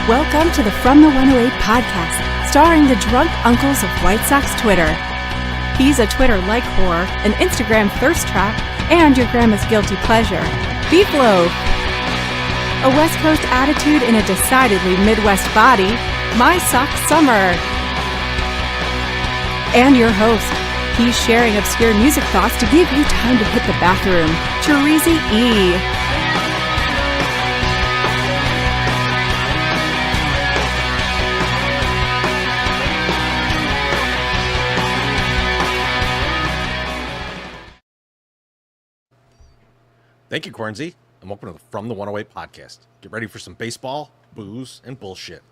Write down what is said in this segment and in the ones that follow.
Welcome to the From the 108 podcast, starring the drunk uncles of White Sox Twitter. He's a Twitter like whore, an Instagram thirst trap, and your grandma's guilty pleasure, Beef Loaf. A West Coast attitude in a decidedly Midwest body, My Sock Summer. And your host, he's sharing obscure music thoughts to give you time to hit the bathroom, Teresa E. Thank you, Cornsey, and welcome to the From the 108 podcast. Get ready for some baseball, booze, and bullshit.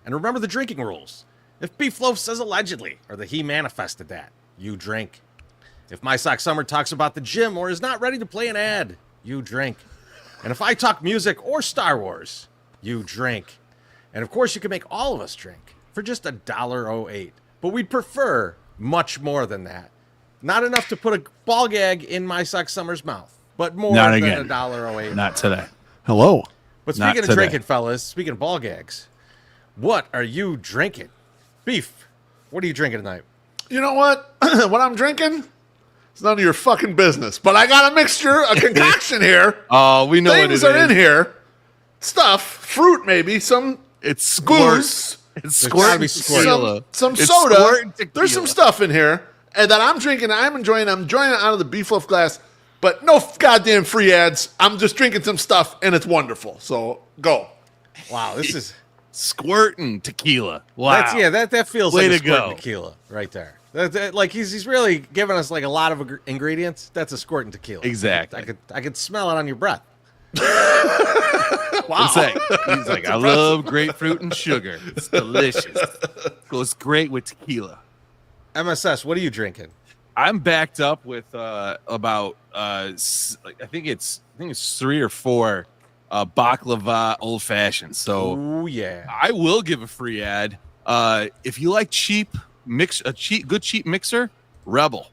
And remember the drinking rules. If Beef Loaf says allegedly, or that he manifested that, you drink. If My Sock Summer talks about the gym or is not ready to play an ad, you drink. And if I talk music or Star Wars, you drink. And of course, you can make all of us drink for just $1.08. But we'd prefer much more than that. Not enough to put a ball gag in My Sock Summer's mouth. But more Not than again. $1.08. Not today. Hello. But Not speaking of today. drinking, fellas, speaking of ball gags, what are you drinking? Beef, what are you drinking tonight? You know what? What I'm drinking? It's none of your fucking business. But I got a mixture, a concoction here. Oh, we know what it Things is. are in here. Stuff, fruit maybe, some It's squirt. booze, It's There's gotta be squirt. squirt. some It's soda. squirt and tequila. There's some stuff in here and that I'm drinking. I'm enjoying it out of the Beef Loaf glass. But no goddamn free ads. I'm just drinking some stuff, and it's wonderful. So go. Wow, this is Squirting tequila. Wow. that feels Way like a to squirt go. tequila right there. Like he's really giving us like a lot of ingredients. That's a squirt and tequila. Exactly. I could smell it on your breath. Wow. He's like, I love grapefruit and sugar. It's delicious. Goes great with tequila. MSS, what are you drinking? I'm backed up with about I think it's 3 or 4 baklava old fashions. So Oh yeah. I will give a free ad. If you like cheap mixer, Rebel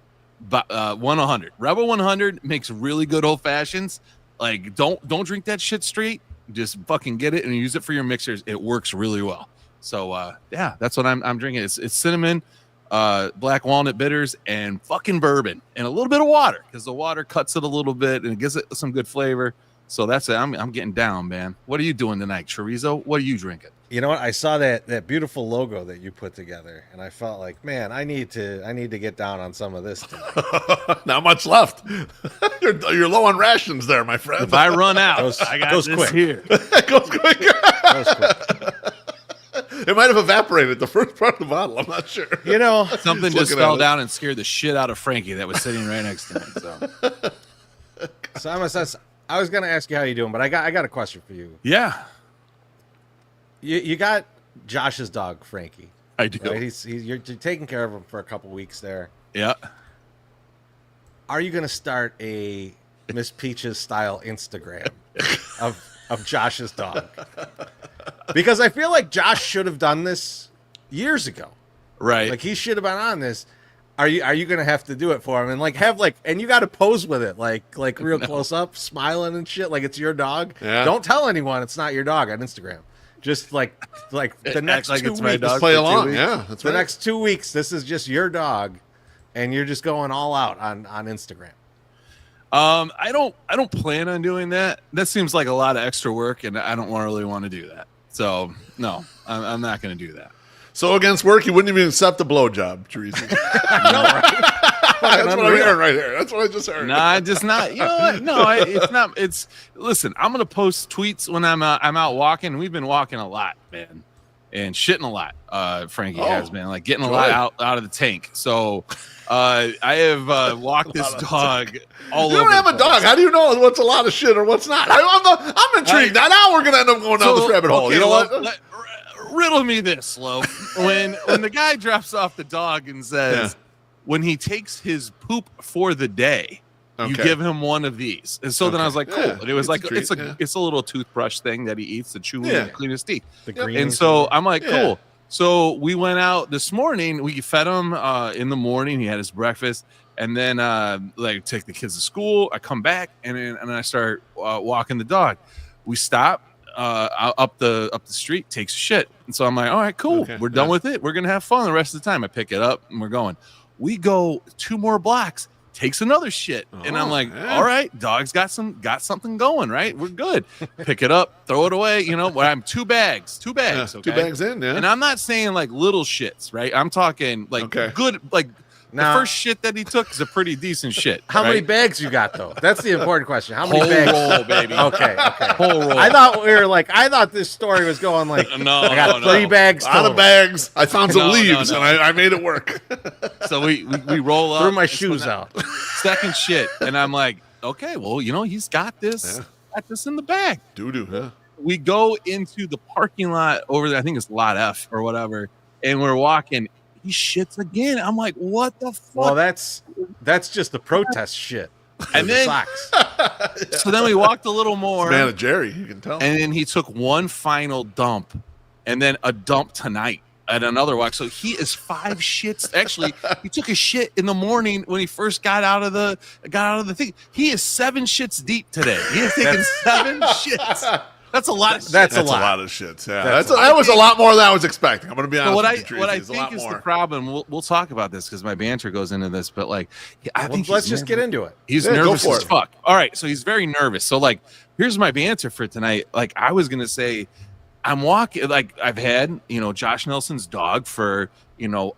100. Rebel 100 makes really good old fashions. Like don't drink that shit straight. Just fucking get it and use it for your mixers. It works really well. So yeah, that's what I'm drinking. It's cinnamon, black walnut bitters, and fucking bourbon, and a little bit of water because the water cuts it a little bit and it gives it some good flavor. So that's it. I'm getting down, man. What are you doing tonight, Chorizo? What are you drinking? You know what? I saw that beautiful logo that you put together, and I felt like, man, I need to get down on some of this tonight. Not much left. You're low on rations there, my friend. If I run out, I got goes this quick. here. It goes quick. That was quick. It might have eevaporated the first part of the bottle. I'm not sure. You know, Something Just just looking at fell it. down and scared the shit out of Frankie that was sitting right next to me. So so I was gonna ask you how you doing, but I got a question for you. yeah, You got Josh's dog, Frankie. I do. Right? You're taking care of him for a couple weeks there. Yeah. Are you gonna start a Miss Peaches style Instagram of Josh's dog? Because I feel like Josh should have done this years ago. Right. Like he should have been on this. Are you gonna have to do it for him and and you got to pose with it like real close up, smiling and shit, like it's your dog. Yeah. Don't tell anyone it's not your dog on Instagram. Just like the next like 2 it's my weeks. dog. Just play for 2 along. weeks. Yeah, that's The right. next 2 weeks, this is just your dog, and you're just going all out on Instagram. I don't plan on doing that. That seems like a lot of extra work, and I don't really want to do that. So no, I'm not going to do that. So against work, you wouldn't even accept a blowjob, Teresa. That's what I'm hearing right here. That's what I just heard. Nah, just not. You know what? No, it's not. It's listen. I'm gonna post tweets when I'm out walking. We've been walking a lot, man, and shitting a lot. Frankie has been like getting a lot out of the tank. So I have walked this dog all over. You don't have a dog. How do you know what's a lot of shit or what's not? I'm intrigued. Now we're gonna end up going down this rabbit hole. You know what? Riddle me this, Loaf. When the guy drops off the dog and says, when he takes his poop for the day, you Okay. give him one of these. And so then I was like, cool. Yeah, And it was it's like a treat, it's a little toothbrush thing that he eats to chew and clean his teeth. The green And so I'm like, Yeah. cool. So we went this morning. We fed him in the morning. He had his breakfast, and then take the kids to school. I come back and I start walking the dog. We stop. up the street, takes a shit. And so I'm like, all right, cool. Okay, We're done with it. We're going to have fun the rest of the time. I pick it up and we're going. We go 2 more blocks, takes another shit. And I'm like, all right, dog's got something going, right? We're good. Pick it up, throw it away. You know, I'm 2 bags. Yeah, Okay? 2 bags in, yeah. And I'm not saying like little shits, right? I'm talking like good, like Now- the first shit that he took is a pretty decent shit. How right? many bags you got though? That's the important question. How many Whole bags? roll, baby. Okay. Whole roll. I thought this story was going like No, I got no. 3 bags Out total. of bags. I found some No, leaves no. and I made it work. So we roll up. Threw my shoes out. Second shit, and I'm like, okay, well, you know, he's got this. Got this in the bag. Doo-doo, huh? We go into the parking lot over there. I think it's lot F or whatever, and we're walking. He shits again. I'm like, what the fuck? Well, that's just the protest shit. And The then- socks. So then we walked a little more, Man of Jerry, you can tell. and then he took one final dump, and then a dump tonight at another walk. So he is 5 shits. Actually, he took a shit in the morning when he first got out of the thing. He is 7 shits deep today. He has taken 7 shits. That's a lot of shit. That's a That's a lot. lot of shits. Yeah, That's that was a lot more than I was expecting. I'm going to be honest So what with you, I Tracy. It's a think lot is more. the problem. We'll talk about this because my banter goes into this, but like, I think Let's just get into it. he's Yeah, go nervous for as it. fuck. All right, so he's very nervous. So like, here's my banter for tonight. Like, I was gonna say, I'm walking. Like, I've had Josh Nelson's dog for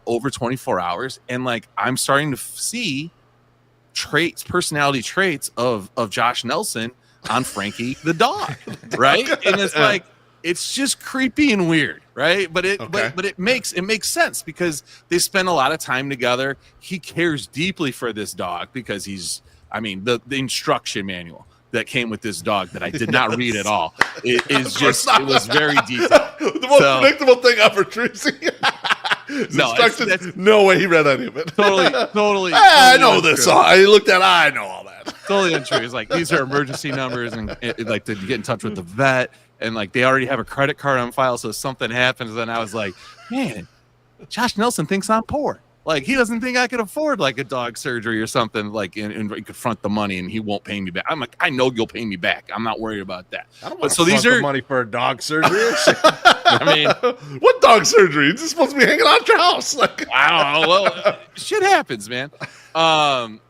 over 24 hours, and like, I'm starting to see personality traits of Josh Nelson on Frankie the dog, right? And it's like, it's just creepy and weird, right? But it makes sense because they spend a lot of time together. He cares deeply for this dog because the instruction manual that came with this dog that I did not read at all. It was very detailed. The most predictable thing ever, Tracy. No, Instructions, no way he read any of it. Totally. I totally know this. untrue. I looked at. I know all that. Totally untrue. It's like, these are emergency numbers, and like to get in touch with the vet, and like they already have a credit card on file, so if something happens, then I was like, man, Josh Nelson thinks I'm poor. Like, he doesn't think I could afford like a dog surgery or something, like, and he could front the money and he won't pay me back. I'm like, I know you'll pay me back. I'm not worried about that. I don't But want so to these front are the money for a dog surgery. I mean, What dog surgery? It's just supposed to be hanging out your house. Like, I don't know. Well, shit happens, man.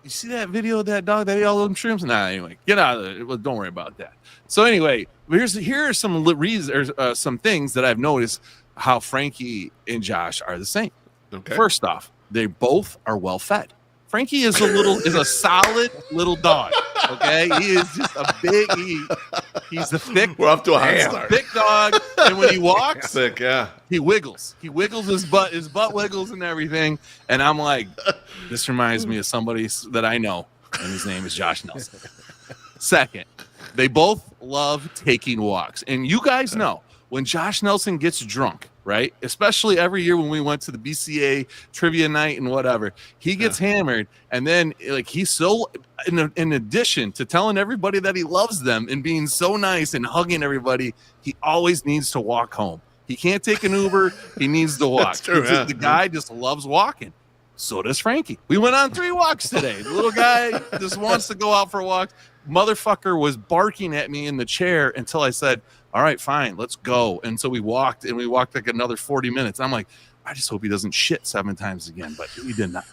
You see that video of that dog that ate all them shrooms? Nah, anyway, get out of there. Well, don't worry about that. So anyway, here are some reasons, some things that I've noticed how Frankie and Josh are the same. okay. First off, they both are well fed. Frankie is a solid little dog. Okay, he is just a big. He's a thick. We're off to a hot start. Thick dog, and when he walks, Sick, yeah. he wiggles. He wiggles his butt. His butt wiggles and everything. And I'm like, this reminds me of somebody that I know, and his name is Josh Nelson. Second, they both love taking walks, and you guys know when Josh Nelson gets drunk, right? Especially every year when we went to the BCA trivia night and whatever, he gets hammered, and then like he's so. In addition to telling everybody that he loves them and being so nice and hugging everybody, he always needs to walk home. He can't take an Uber. He needs to walk. That's true, yeah. The guy just loves walking. So does Frankie. We went on 3 walks today. The little guy just wants to go out for a walk. Motherfucker was barking at me in the chair until I said, all right, fine, let's go. And so we walked like another 40 minutes. I'm like, I just hope he doesn't shit 7 times again, but he did not.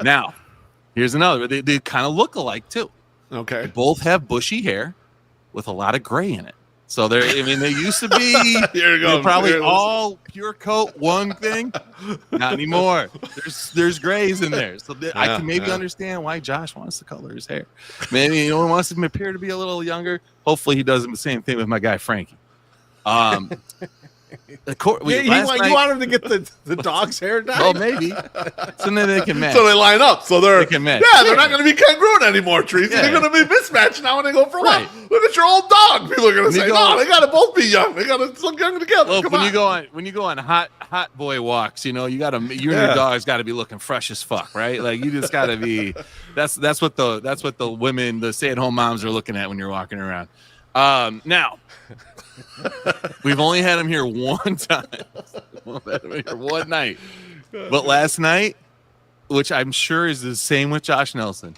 Now, here's another. They kind of look alike too. Okay. They both have bushy hair with a lot of gray in it. So they used to be Here you go. probably Here, all pure coat, one thing. Not anymore. There's grays in there. So I can maybe understand why Josh wants to color his hair. Maybe he wants him to appear to be a little younger. Hopefully he does the same thing with my guy Frankie. You want him to get the dog's hair done? Oh, maybe. So then they can match. So they line up. So They can match. they're not going to be congruent anymore, Trees. Yeah. They're going to be mismatched now when they go for a Right. walk. Look at your old dog. People are going to say, go- no, they got to both be young. They got to look young together. Well, Come when on. you go on hot boy walks, you and your dog's got to be looking fresh as fuck, right? Like you just got to be. That's what the women, the stay-at-home moms, are looking at when you're walking around. Now, we've only had him here one time. We've had him here one night, but last night, which I'm sure is the same with Josh Nelson,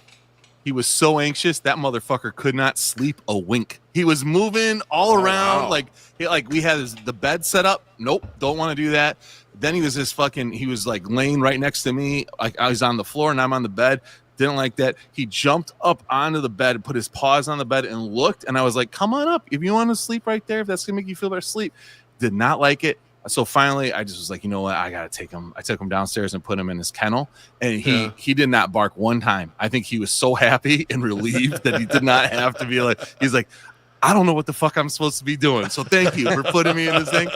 He was so anxious that motherfucker could not sleep a wink. He was moving all around. Wow. Like we had the bed set up. Nope, don't want to do that. Then he was he was like laying right next to me. Like I was on the floor and I'm on the bed. Didn't like that. He jumped up onto the bed, put his paws on the bed and looked. And I was like, come on up. If you want to sleep right there, if that's going to make you feel better, sleep. Did not like it. So finally, I just was like, you know what? I got to take him. I took him downstairs and put him in his kennel. And he did not bark one time. I think he was so happy and relieved that he did not have to be like, he's like, I don't know what the fuck I'm supposed to be doing. So thank you for putting me in this thing.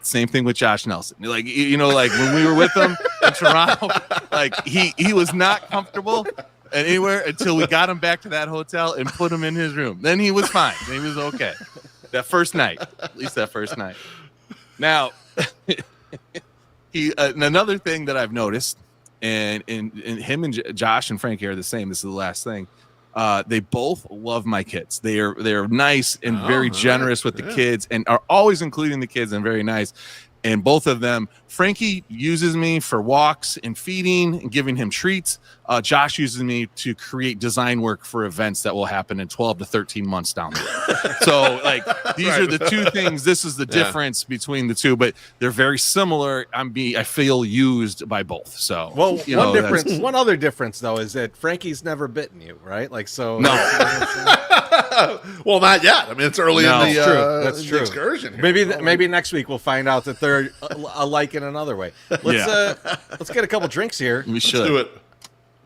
Same thing with Josh Nelson. Like, you know, like when we were with him in Toronto, like he was not comfortable anywhere until we got him back to that hotel and put him in his room. Then he was fine. He was okay. That first night, at least that first night. Now, another thing that I've noticed, and him and Josh and Frankie are the same. This is the last thing. They both love my kids. They're nice and very generous with the kids, and are always including the kids and very nice. And both of them, Frankie uses me for walks and feeding and giving him treats. Josh uses me to create design work for events that will happen in 12 to 13 months down the road. So, like, these are the two things. This is the difference between the two, but they're very similar. I feel used by both. So, well, one other difference though is that Frankie's never bitten you, right? Like, so no. Well, not yet. I mean, it's early in the that's true. excursion. Here. Maybe next week we'll find out that they're alike in another way. Let's get a couple drinks here. We should. Let's do it.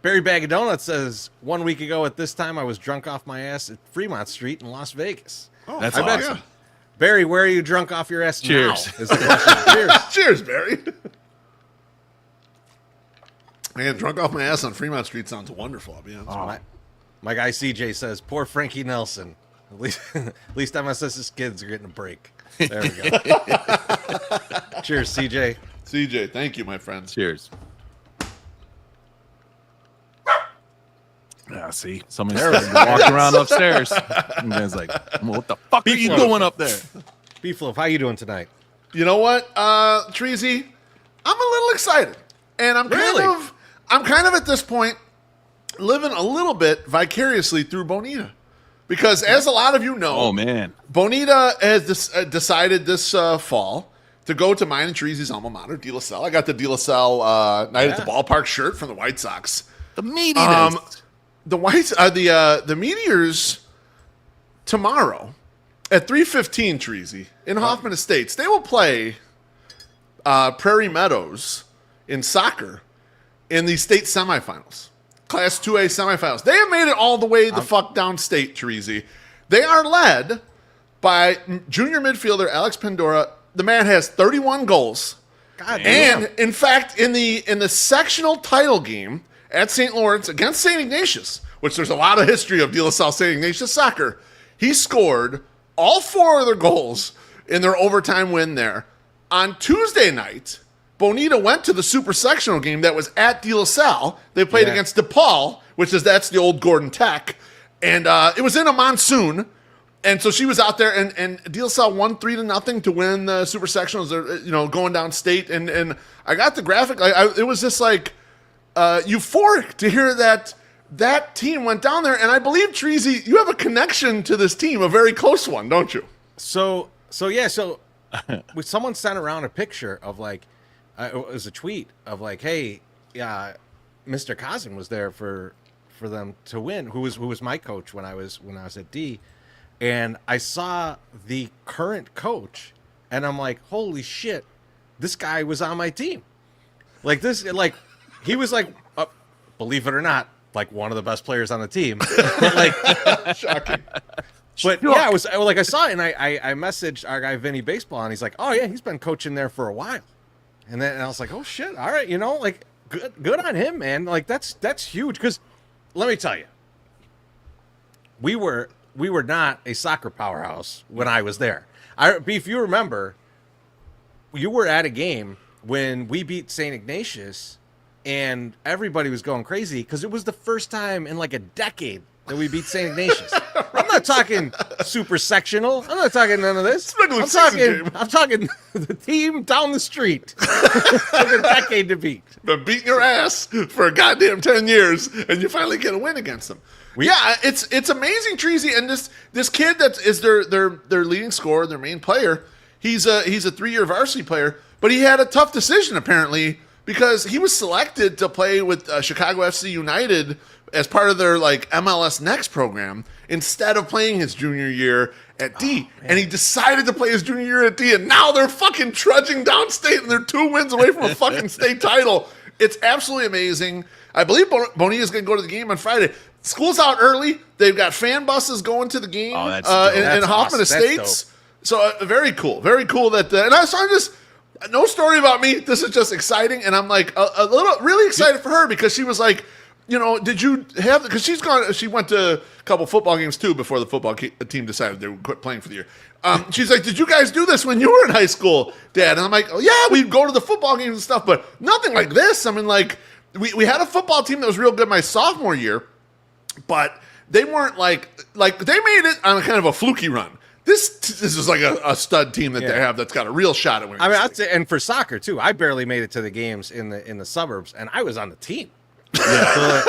Barry Bag of Donuts says 1 week ago at this time I was drunk off my ass at Fremont Street in Las Vegas. Oh, That's I bet awesome. you. Barry, where are you drunk off your ass Cheers. now? Is the question. Cheers. Cheers, Barry. Man, drunk off my ass on Fremont Street sounds wonderful. I'll be honest. My guy CJ says, poor Frankie Nelson. At least MSS's kids are getting a break. There we go. Cheers, CJ. CJ, thank you, my friends. Cheers. Yeah, see, somebody's walking around upstairs. And guy's like, what the fuck are you doing up there? Beefloaf, how you doing tonight? You know what, Treasy? I'm a little excited. And I'm kind of at this point living a little bit vicariously through Bonita. Because as a lot of you know, oh man, Bonita has decided this fall to go to mine and Treasy's alma mater, De La Salle. I got the De La Salle night at the ballpark shirt from the White Sox. The Meteors. The Meteors tomorrow at 3:15, Treasy, in Hoffman Estates. They will play Prairie Meadows in soccer in the state semifinals. Class 2A semifinals. They have made it all the way the fuck downstate, Treasy. They are led by junior midfielder Alex Pandora. The man has 31 goals. God and damn. in fact, in the sectional title game at St. Lawrence against St. Ignatius, which there's a lot of history of De La Salle St. Ignatius soccer, he scored all 4 of their goals in their overtime win there. On Tuesday night, Bonita went to the super sectional game that was at De La Salle. They played against DePaul, that's the old Gordon Tech. And it was in a monsoon. And so she was out there, and De La Salle won 3-0 to win the super sectionals, going down state. And I got the graphic. It was just like euphoric to hear that team went down there. And I believe, Treasy, you have a connection to this team, a very close one, don't you? So someone sent around a picture of like, it was a tweet of like, hey, Mr. Kazim was there for them to win, who was my coach when I was at D, and I saw the current coach, and I'm like, holy shit, this guy was on my team, like this, like he was like, believe it or not, like one of the best players on the team, but like shocking. But yeah, I saw it, and I messaged our guy Vinny Baseball, and he's like, oh yeah, he's been coaching there for a while. And I was like, oh shit, all right, like good on him, man. Like that's huge, because let me tell you, we were not a soccer powerhouse when I was there. If you remember, you were at a game when we beat St. Ignatius, and everybody was going crazy because it was the first time in like a decade that we beat St. Ignatius. I'm not talking super sectional. I'm not talking none of this. Regular season game. I'm talking the team down the street. Took a decade to beat. Been beating your ass for a goddamn 10 years, and you finally get a win against them. Yeah, it's amazing, Treasy, and this kid that is their leading scorer, their main player. He's a 3-year varsity player, but he had a tough decision apparently because he was selected to play with Chicago FC United as part of their like MLS Next program instead of playing his junior year at D. And he decided to play his junior year at D, and now they're fucking trudging downstate, and they're 2 wins away from a fucking state title. It's absolutely amazing. I believe Bonilla is going to go to the game on Friday. School's out early. They've got fan buses going to the game in Hoffman Estates. So very cool. Very cool that. And I'm just no story about me. This is just exciting, and I'm like a little really excited for her because she was like, you know, did you have? Because she went to a couple football games too before the football team decided they would quit playing for the year. She's like, did you guys do this when you were in high school, Dad? And I'm like, oh yeah, we'd go to the football games and stuff, but nothing like this. I mean, like we had a football team that was real good my sophomore year. But they weren't like they made it on a kind of a fluky run. This is like a stud team that they have that's got a real shot at winning. I mean, I'd say, and for soccer too, I barely made it to the games in the suburbs, and I was on the team. Yeah,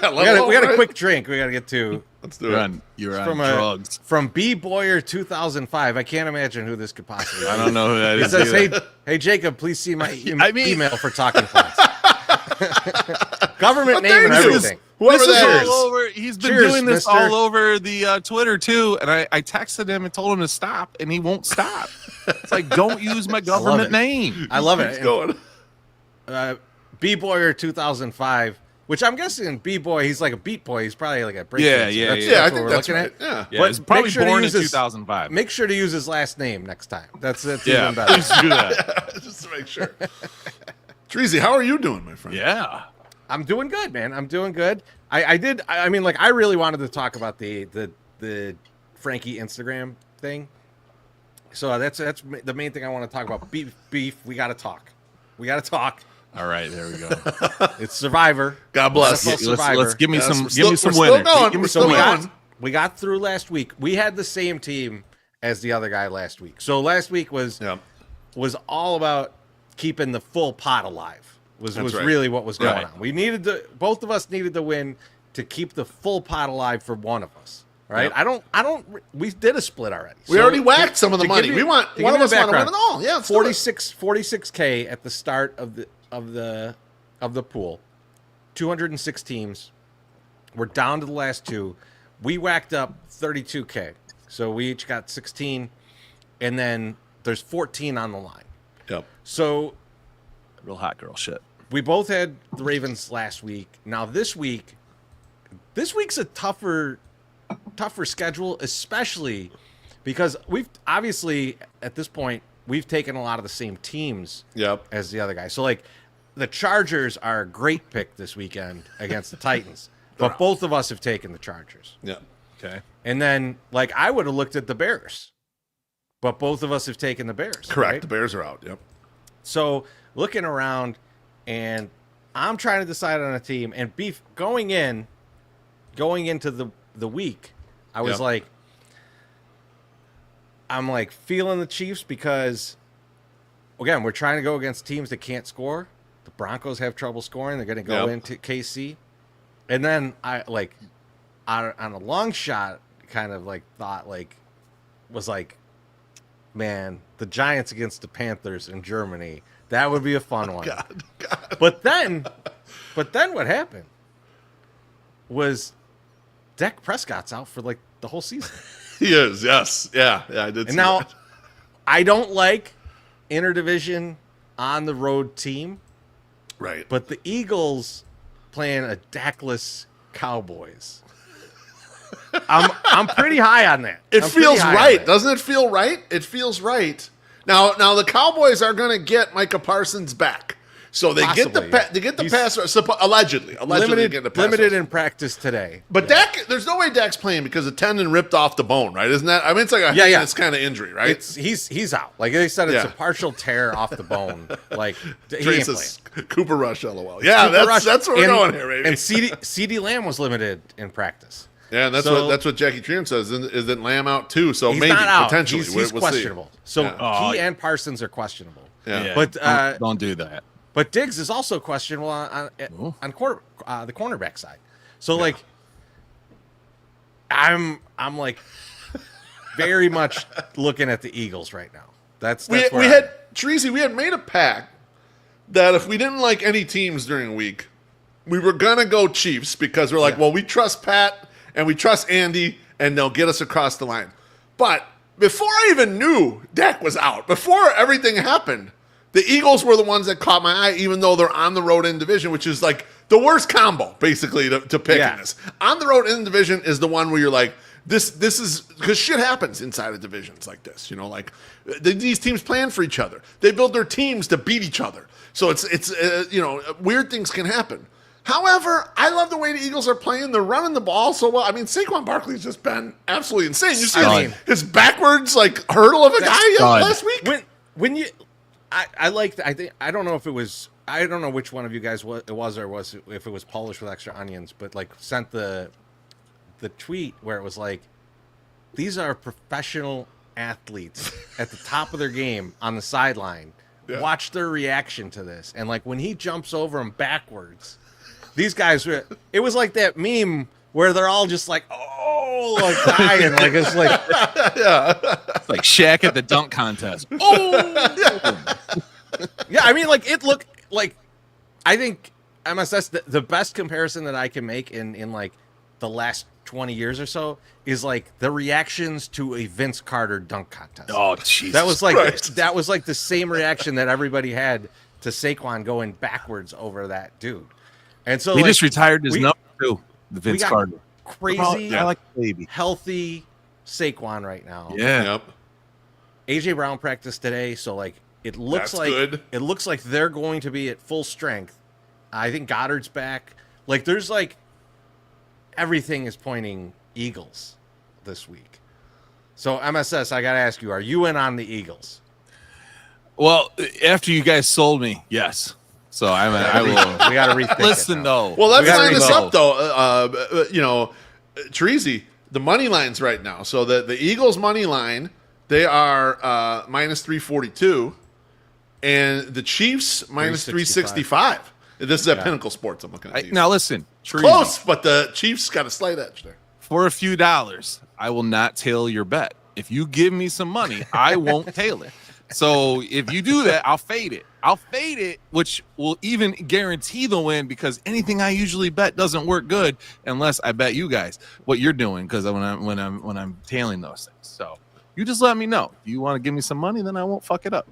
so we got a quick drink. We got to get to. Let's do it. You're on drugs. From B Boyer 2005. I can't imagine who this could possibly be. I don't know who that is. It says, hey Jacob, please see my email for talking points. Government name and everything. This is all over. He's been doing this all over the Twitter too, and I texted him and told him to stop, and he won't stop. It's like, don't use my government name. I love it. Going. B Boyer 2005, which I'm guessing B Boy, he's like a beat boy. He's probably like a break I think what we're that's looking right. at. Yeah, he's probably born in 2005. Make sure to use his last name next time. That's even better. Please do that. Just to make sure. Treasy, how are you doing, my friend? Yeah. I'm doing good, man. I'm doing good. I mean, like, I really wanted to talk about the Frankie Instagram thing. So that's the main thing I want to talk about. Beef. We got to talk. All right, there we go. It's Survivor. God bless. Let's give me some winners. Give me some winners. We got through last week. We had the same team as the other guy last week. So last week was all about keeping the full pot alive. Was really what was going on. We needed both of us needed to win to keep the full pot alive for one of us. Right? Yep. We did a split already. We already whacked some of the money. We want one of us want to win it all. Yeah, 46K at the start of the pool. 206 teams. We're down to the last two. We whacked up 32K. So we each got 16, and then there's 14 on the line. Yep. So real hot girl shit. We both had the Ravens last week. Now this week's a tougher schedule, especially because we've obviously at this point we've taken a lot of the same teams as the other guy. So like the Chargers are a great pick this weekend against the Titans, but both of us have taken the Chargers. Yeah. Okay. And then like I would have looked at the Bears, but both of us have taken the Bears. Correct. Right? The Bears are out. Yep. So looking around, and I'm trying to decide on a team. And Beef going into the week, I was like, I'm like feeling the Chiefs because, again, we're trying to go against teams that can't score. The Broncos have trouble scoring. They're going to go into KC, and then I like on a long shot, kind of like thought like was like, man, the Giants against the Panthers in Germany. That would be a fun one. God. But then what happened was Dak Prescott's out for like the whole season. He is, yes. Yeah, I did. And now I don't like interdivision on the road team. Right. But the Eagles playing a Dakless Cowboys. I'm pretty high on that. It feels right. Doesn't it feel right? It feels right. Now the Cowboys are going to get Micah Parsons back. So they get the pass allegedly get the pass limited in practice today. But Dak, there's no way Dak's playing because the tendon ripped off the bone, right? Isn't that? I mean, it's like it's kind of injury, right? He's out. Like they said, it's a partial tear off the bone. Like Cooper Rush, LOL. Yeah, that's where we're going here, baby. And CeeDee Lamb was limited in practice. Yeah, and that's what Jackie Trian says. Is that Lamb out too? So he's maybe not out. potentially He's we'll questionable. See. So Yeah. he and Parsons are questionable. Yeah. But don't do that. But Diggs is also questionable on the cornerback side. So like, I'm like very much looking at the Eagles right now. That's we had Treasy. We had made a pact that if we didn't like any teams during a week, we were gonna go Chiefs because we're like, well, we trust Pat and we trust Andy, and they'll get us across the line. But before I even knew Dak was out, before everything happened, the Eagles were the ones that caught my eye, even though they're on the road in division, which is like the worst combo, basically, to pick in this. On the road in division is the one where you're like, this is because shit happens inside of divisions like this. You know, like these teams plan for each other. They build their teams to beat each other. So it's weird things can happen. However, I love the way the Eagles are playing. They're running the ball so well. I mean, Saquon Barkley's just been absolutely insane. You see his backwards hurdle of a guy last week. When you, I liked. I don't know if it was. I don't know which one of you guys if it was Polish with extra onions, but like sent the tweet where it was like, these are professional athletes at the top of their game on the sideline. Yeah. Watch their reaction to this, and like when he jumps over him backwards. These guys, it was like that meme where they're all just like, oh, like dying. Like, it's like, it's like Shaq at the dunk contest. Oh, yeah. I mean, like, it looked like, I think MSS, the best comparison that I can make in like the last 20 years or so is like the reactions to a Vince Carter dunk contest. Oh, Jesus. That was like the same reaction that everybody had to Saquon going backwards over that dude. And so he just retired his number too, the Vince Carter. Crazy, I like baby, healthy Saquon right now. Yeah. Yep. AJ Brown practiced today, so like it looks good. It looks like they're going to be at full strength. I think Goddard's back. Like there's like everything is pointing Eagles this week. So MSS, I gotta ask you, are you in on the Eagles? Well, after you guys sold me, yes. So I will. We got to rethink. Listen, though. Well, let's line this up, though. Treasy, the money lines right now. So the Eagles money line, they are minus 342, and the Chiefs minus 365. This is at Pinnacle Sports. I'm looking at these. Now listen, Treasy, close, but the Chiefs got a slight edge there. For a few dollars, I will not tail your bet. If you give me some money, I won't tail it. So if you do that, I'll fade it, which will even guarantee the win because anything I usually bet doesn't work good unless I bet you guys what you're doing because when I'm tailing those things. So you just let me know. If you want to give me some money, then I won't fuck it up.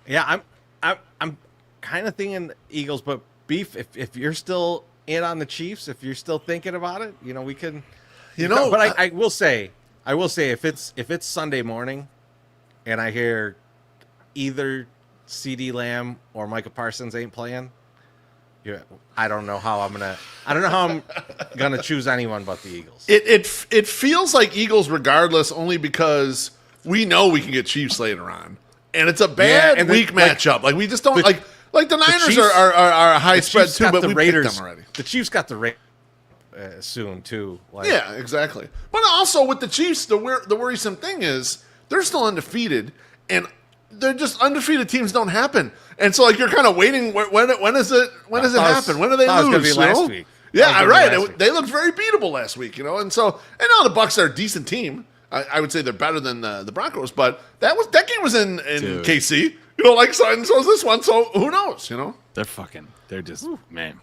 Yeah, I'm kind of thinking Eagles, but Beef, if you're still in on the Chiefs, if you're still thinking about it, we can. But I will say if it's Sunday morning, and I hear either CD Lamb or Micah Parsons ain't playing, I don't know how I'm gonna choose anyone but the Eagles. It feels like Eagles regardless, only because we know we can get Chiefs later on, and it's a bad week matchup. Like we just don't like the Niners Chiefs, are a high spread too, but the we Raiders picked them already. The Chiefs got the Raiders soon too. Yeah, exactly. But also with the Chiefs, the worrisome thing is they're still undefeated, and they're just undefeated teams don't happen. And so like you're kind of waiting. When does it happen? When do they lose? Be last week. Yeah, right. They looked very beatable last week, And so I know the Bucs are a decent team. I would say they're better than the Broncos, but that game was in KC. So is this one. So who knows? They're just man,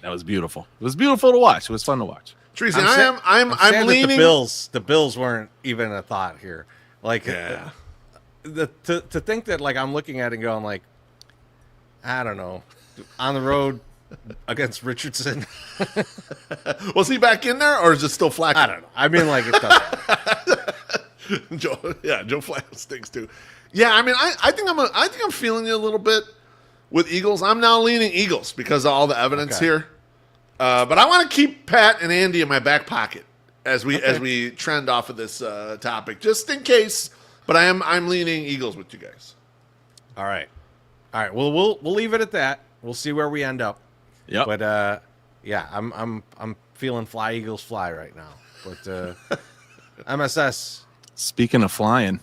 that was beautiful. It was beautiful to watch. It was fun to watch. Treasy, I'm leaning. The Bills weren't even a thought here. To think that I'm looking at it and going I don't know, on the road against Richardson. Was he back in there or is it still Flacco? I don't know. I mean, it doesn't. Joe Flacco stinks too. Yeah, I mean, I think I'm feeling it a little bit with Eagles. I'm now leaning Eagles because of all the evidence here. But I want to keep Pat and Andy in my back pocket as we trend off of this topic, just in case. But I'm leaning Eagles with you guys. All right. Well, we'll leave it at that. We'll see where we end up. Yeah. But I'm feeling fly Eagles fly right now. But MSS. Speaking of flying.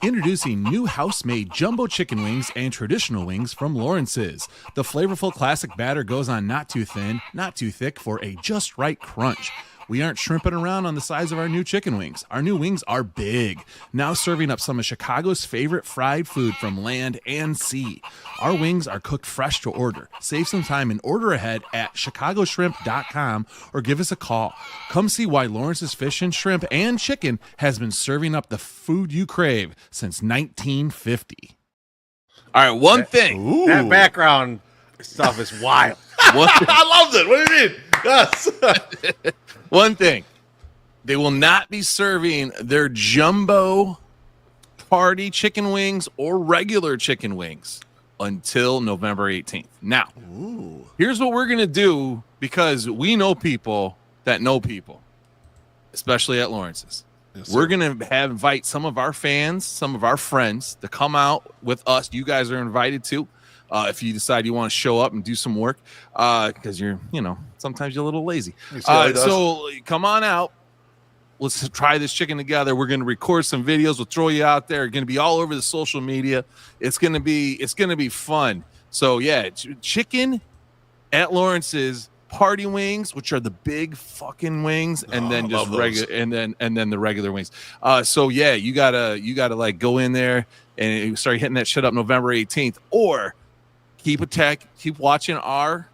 Introducing new house-made jumbo chicken wings and traditional wings from Lawrence's. The flavorful classic batter goes on not too thin, not too thick for a just right crunch. We aren't shrimping around on the size of our new chicken wings. Our new wings are big. Now serving up some of Chicago's favorite fried food from land and sea. Our wings are cooked fresh to order. Save some time and order ahead at chicagoshrimp.com or give us a call. Come see why Lawrence's Fish and Shrimp and Chicken has been serving up the food you crave since 1950. All right, one thing. That background stuff is wild. I loved it. What do you mean? Yes. One thing. They will not be serving their jumbo party chicken wings or regular chicken wings until November 18th. Now, here's what we're going to do, because we know people that know people, especially at Lawrence's. Yes, we're going to invite some of our fans, some of our friends to come out with us. You guys are invited to. If you decide you want to show up and do some work, because sometimes you're a little lazy. So come on out. Let's try this chicken together. We're going to record some videos. We'll throw you out there. It's going to be all over the social media. It's going to be fun. So yeah, chicken at Lawrence's, party wings, which are the big fucking wings, and then just regular, and then the regular wings. So yeah, you gotta like go in there and start hitting that shit up November 18th, or keep watching our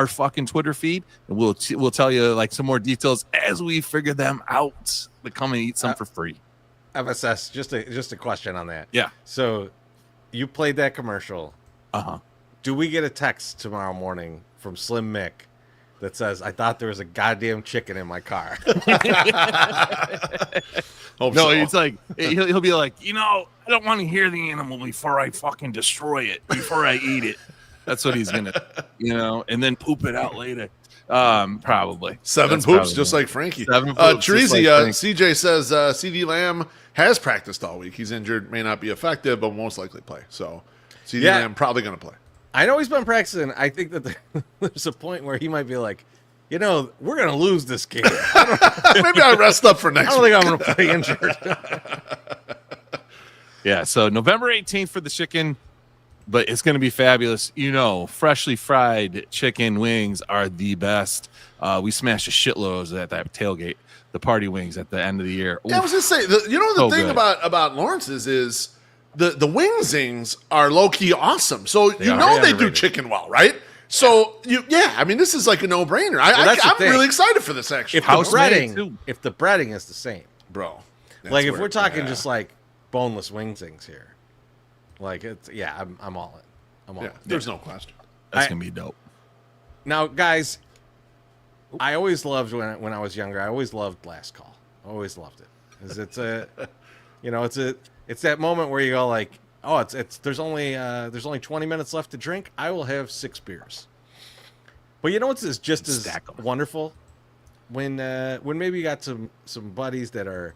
fucking Twitter feed, and we'll tell you like some more details as we figure them out. But come and eat some for free. MSS, just a question on that. Yeah. So you played that commercial. Do we get a text tomorrow morning from Slim Mick that says, "I thought there was a goddamn chicken in my car"? It's like he'll be like, I don't want to hear the animal before I fucking destroy it, before I eat it. That's what he's gonna, and then poop it out later. Probably seven That's poops, probably just like Frankie. Seven poops, Treasy, like CJ says CD Lamb has practiced all week. He's injured, may not be effective, but most likely play. So CD Lamb probably going to play. I know he's been practicing. I think that there's a point where he might be like, we're going to lose this game. Maybe I rest up for next week. I don't think I'm going to play injured. Yeah, so November 18th for the chicken, but it's going to be fabulous. Freshly fried chicken wings are the best. We smashed a shitloads at that tailgate, the party wings at the end of the year. Yeah, I was going to say, the thing about Lawrence's is the wingzings are low-key awesome. So they do chicken well, right? So, this is like a no-brainer. I'm really excited for this, actually. If the breading is the same. Bro. Like, if we're talking just like boneless wingzings here, like, I'm all in. I'm all in. There's no question. That's going to be dope. Now, guys, I always loved when I was younger, I always loved Last Call. I always loved it. Because it's that moment where you go like, oh, there's only 20 minutes left to drink. I will have 6 beers. But it's just as wonderful when maybe you got some buddies that are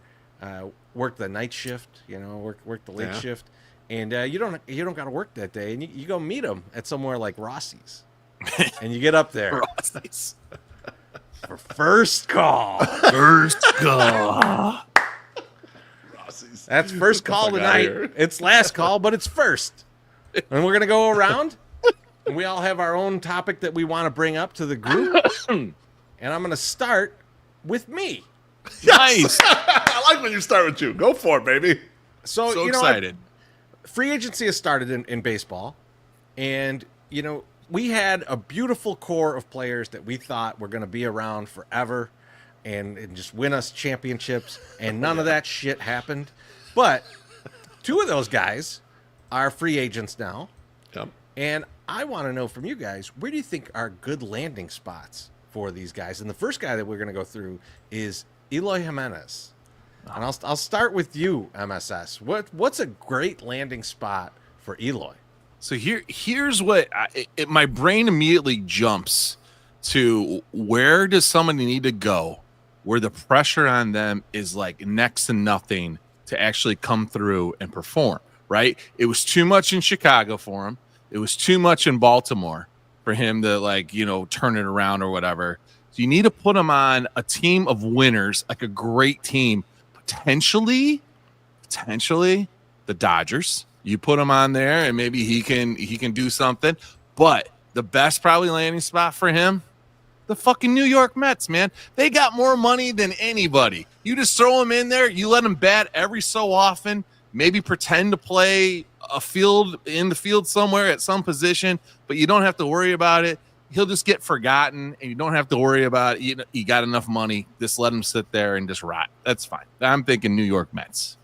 work the night shift, work the late shift, and you don't got to work that day, and you go meet them at somewhere like Rossi's, and you get up there. Rossi's. For first call. First call. That's first call tonight. It's last call, but it's first. And we're going to go around, and we all have our own topic that we want to bring up to the group. And I'm going to start with me. Nice. I like when you start with you. Go for it, baby. So excited. Free agency has started in baseball. And, we had a beautiful core of players that we thought were going to be around forever and just win us championships. And none of that shit happened. But 2 of those guys are free agents now. Yep. And I want to know from you guys, where do you think are good landing spots for these guys? And the first guy that we're going to go through is Eloy Jimenez. And I'll start with you, MSS. What's a great landing spot for Eloy? So here's what my brain immediately jumps to: where does somebody need to go where the pressure on them is like next to nothing to actually come through and perform, right? It was too much in Chicago for him. It was too much in Baltimore for him to like, turn it around or whatever. So you need to put him on a team of winners, like a great team, potentially the Dodgers. You put him on there and maybe he can do something. But the best probably landing spot for him, the fucking New York Mets, man. They got more money than anybody. You just throw him in there, you let him bat every so often, maybe pretend to play in the field somewhere at some position, but you don't have to worry about it. He'll just get forgotten, and you don't have to worry about it. You got enough money. Just let him sit there and just rot. That's fine. I'm thinking New York Mets.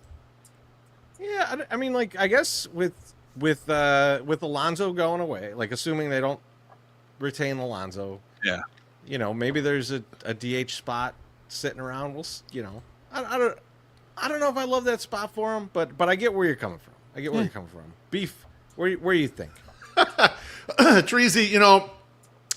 Yeah, I mean, like, I guess with Alonso going away, like, assuming they don't retain Alonso, yeah, maybe there's a DH spot sitting around. I don't know if I love that spot for him, but I get where you're coming from. Beef, where do you think? Treasy,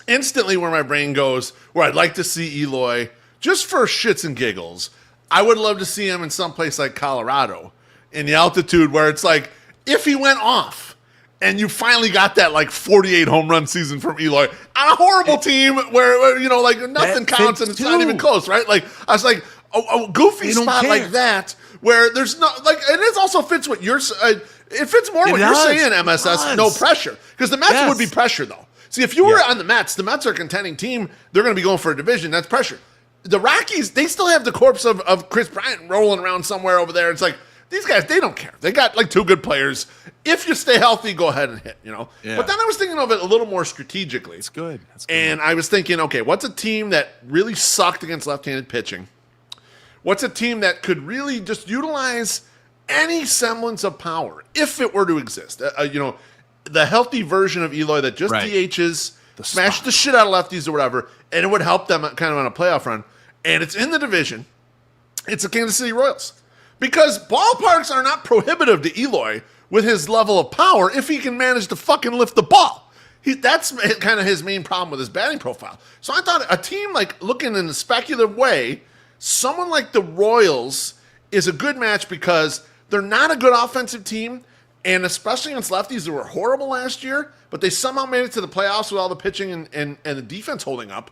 instantly where my brain goes, where I'd like to see Eloy, just for shits and giggles, I would love to see him in some place like Colorado, in the altitude where it's like, if he went off, and you finally got that like 48 home run season from Eloy on a horrible team where like nothing counts and it's not even close, right? Like I was like a goofy spot like that where there's not like, and it also fits what you're. It fits more what you're saying, MSS. No pressure, because the Mets would be pressure though. See, if you were on the Mets are a contending team. They're going to be going for a division. That's pressure. The Rockies, they still have the corpse of Chris Bryant rolling around somewhere over there. It's like, these guys, they don't care. They got like two good players. If you stay healthy, go ahead and hit, Yeah. But then I was thinking of it a little more strategically. It's good. And I was thinking, okay, what's a team that really sucked against left-handed pitching? What's a team that could really just utilize any semblance of power if it were to exist? The healthy version of Eloy that just DHs, smash the shit out of lefties or whatever, and it would help them kind of on a playoff run. And it's in the division. It's the Kansas City Royals. Because ballparks are not prohibitive to Eloy with his level of power if he can manage to fucking lift the ball. That's kind of his main problem with his batting profile. So I thought a team like looking in a speculative way, someone like the Royals is a good match because they're not a good offensive team, and especially against lefties that were horrible last year, but they somehow made it to the playoffs with all the pitching and the defense holding up.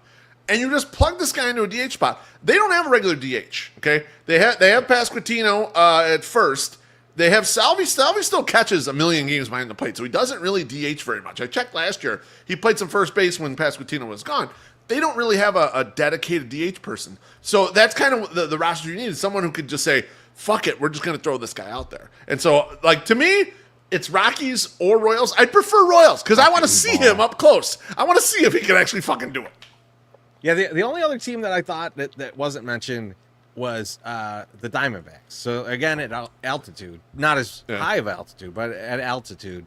And you just plug this guy into a DH spot. They don't have a regular DH, okay? They have Pasquantino at first. They have Salvi. Salvi still catches a million games behind the plate, so he doesn't really DH very much. I checked last year. He played some first base when Pasquantino was gone. They don't really have a dedicated DH person. So that's kind of the roster you need, is someone who could just say, fuck it, we're just going to throw this guy out there. And so, like, to me, it's Rockies or Royals. I'd prefer Royals because I want to see him up close. I want to see if he can actually fucking do it. Yeah, the only other team that I thought that wasn't mentioned was the Diamondbacks. So again, at altitude, not as high of altitude, but at altitude,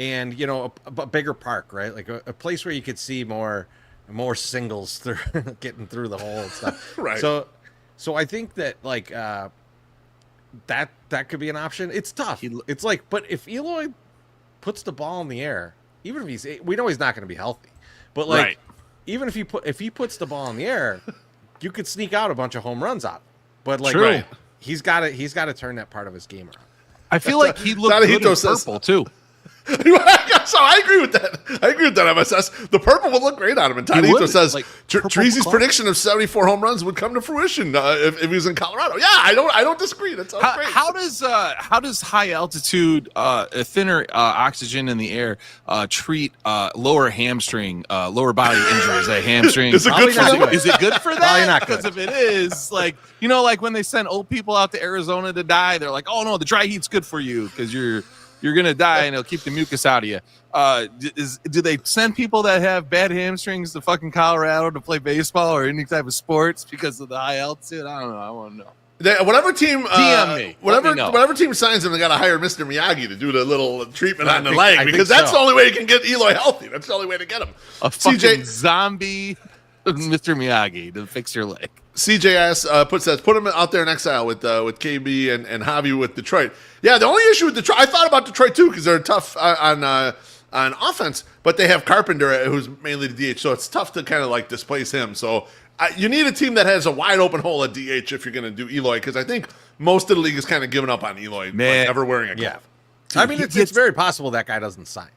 and a bigger park, right? Like a place where you could see more singles through getting through the hole and stuff. Right. So I think that like that could be an option. It's tough. It's like, but if Eloy puts the ball in the air, even if we know he's not going to be healthy, but like. Right. Even if he puts the ball in the air, you could sneak out a bunch of home runs out. But like, he's got to turn that part of his game around. I feel like he looked good in purple too. So I agree with that. MSS. The purple would look great on him. And Tadito says like, Treasy's prediction of 74 home runs would come to fruition if he was in Colorado. Yeah, I don't disagree. That sounds great. How does high altitude, thinner oxygen in the air treat lower hamstring, lower body injuries? A hamstring. Is it good for them? Is it good for that? Probably not good. Because if it is, like like when they send old people out to Arizona to die, they're like, oh no, the dry heat's good for you because you're gonna die and it'll keep the mucus out of you. Do they send people that have bad hamstrings to fucking Colorado to play baseball or any type of sports because of the high altitude? I don't know. I want to know. Whatever team, DM me. Whatever team signs him, they got to hire Mr. Miyagi to do the little treatment on the leg because that's the only way you can get Eloy healthy. That's the only way to get him. A fucking zombie, Mr. Miyagi, to fix your leg. CJS says put him out there in exile with KB and Javi with Detroit. Yeah, the only issue with Detroit, I thought about Detroit too because they're tough on offense, but they have Carpenter who's mainly the DH, so it's tough to kind of like displace him. So you need a team that has a wide open hole at DH if you're going to do Eloy because I think most of the league is kind of given up on Eloy, like ever wearing a glove. I mean, it's very possible that guy doesn't sign.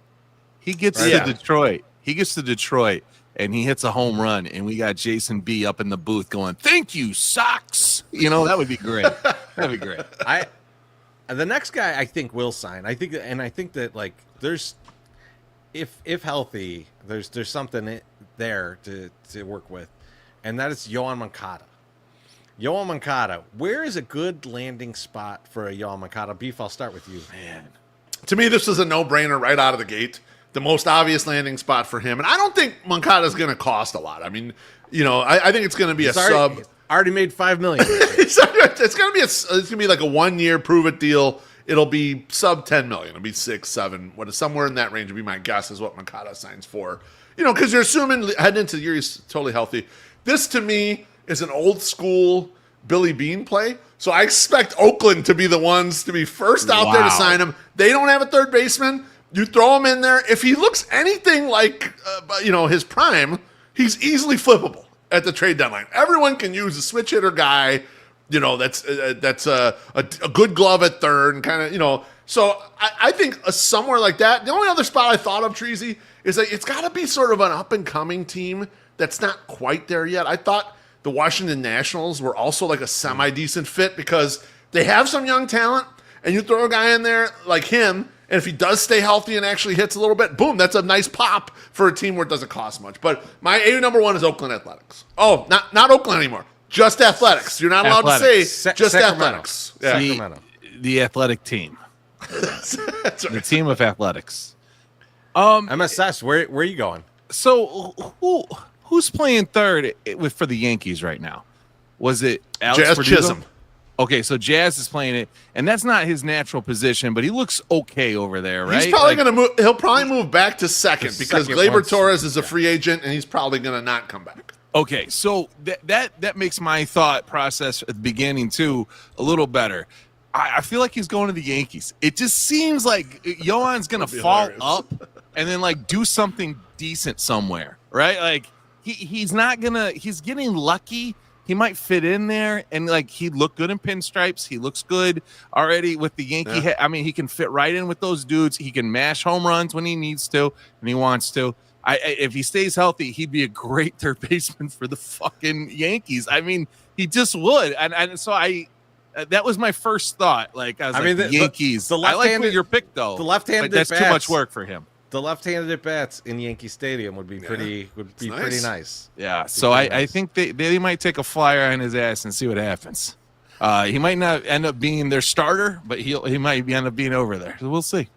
He gets to Detroit. he gets to Detroit and he hits a home run, and we got Jason B up in the booth going, "Thank you, Sox." That would be great. That'd be great. The next guy I think will sign. I think that like there's if healthy, there's something there to work with, and that is Yoan Moncada. Yoan Moncada, where is a good landing spot for a Yoan Moncada? Beef, I'll start with you. Man, To me, this is a no-brainer right out of the gate. The most obvious landing spot for him. And I don't think Moncada is going to cost a lot. I mean, I think it's going to be sub. Already made $5 million. It's going to be like a 1-year prove-it deal. It'll be sub 10 million. It'll be 6, 7, somewhere in that range would be my guess is what Moncada signs for. Because you're assuming heading into the year he's totally healthy. This, to me, is an old-school Billy Bean play. So I expect Oakland to be the ones to be first out there to sign him. They don't have a third baseman. You throw him in there. If he looks anything like, his prime, he's easily flippable at the trade deadline. Everyone can use a switch hitter guy, that's a good glove at third and kind of, So I think somewhere like that. The only other spot I thought of, Treasy, is that it's got to be sort of an up-and-coming team that's not quite there yet. I thought the Washington Nationals were also like a semi-decent fit because they have some young talent, and you throw a guy in there like him, and if he does stay healthy and actually hits a little bit, boom, that's a nice pop for a team where it doesn't cost much. But my A number 1 is Oakland Athletics. Oh, not Oakland anymore. Just Athletics. You're not allowed to say just Sacramento. Athletics. Yeah. Sacramento. The athletic team. That's right. The team of athletics. MSS, where are you going? So who's playing third for the Yankees right now? Was it Alex Jazz Verdugo? Chisholm. Okay, so Jazz is playing it, and that's not his natural position, but he looks okay over there, right? He's probably going to move. He'll probably move back to second because second Gleyber once- Torres is a free agent, and he's probably going to not come back. Okay, so that makes my thought process at the beginning too a little better. I feel like he's going to the Yankees. It just seems like Yoan's going to fall hilarious. up and then like do something decent somewhere, right? Like he's not gonna. He's getting lucky. He might fit in there, and like he looked good in pinstripes. He looks good already with the Yankee head. I mean, he can fit right in with those dudes. He can mash home runs when he needs to and he wants to. If he stays healthy, he'd be a great third baseman for the fucking Yankees. I mean, he just would. And so that was my first thought. Like I was the Yankees. the I like left-handed- your pick though. the left-handed but that's too bats- much work for him. The left-handed at bats in Yankee Stadium would be pretty nice. Yeah, so I think they might take a flyer on his ass and see what happens. He might not end up being their starter, but he might end up being over there. So we'll see.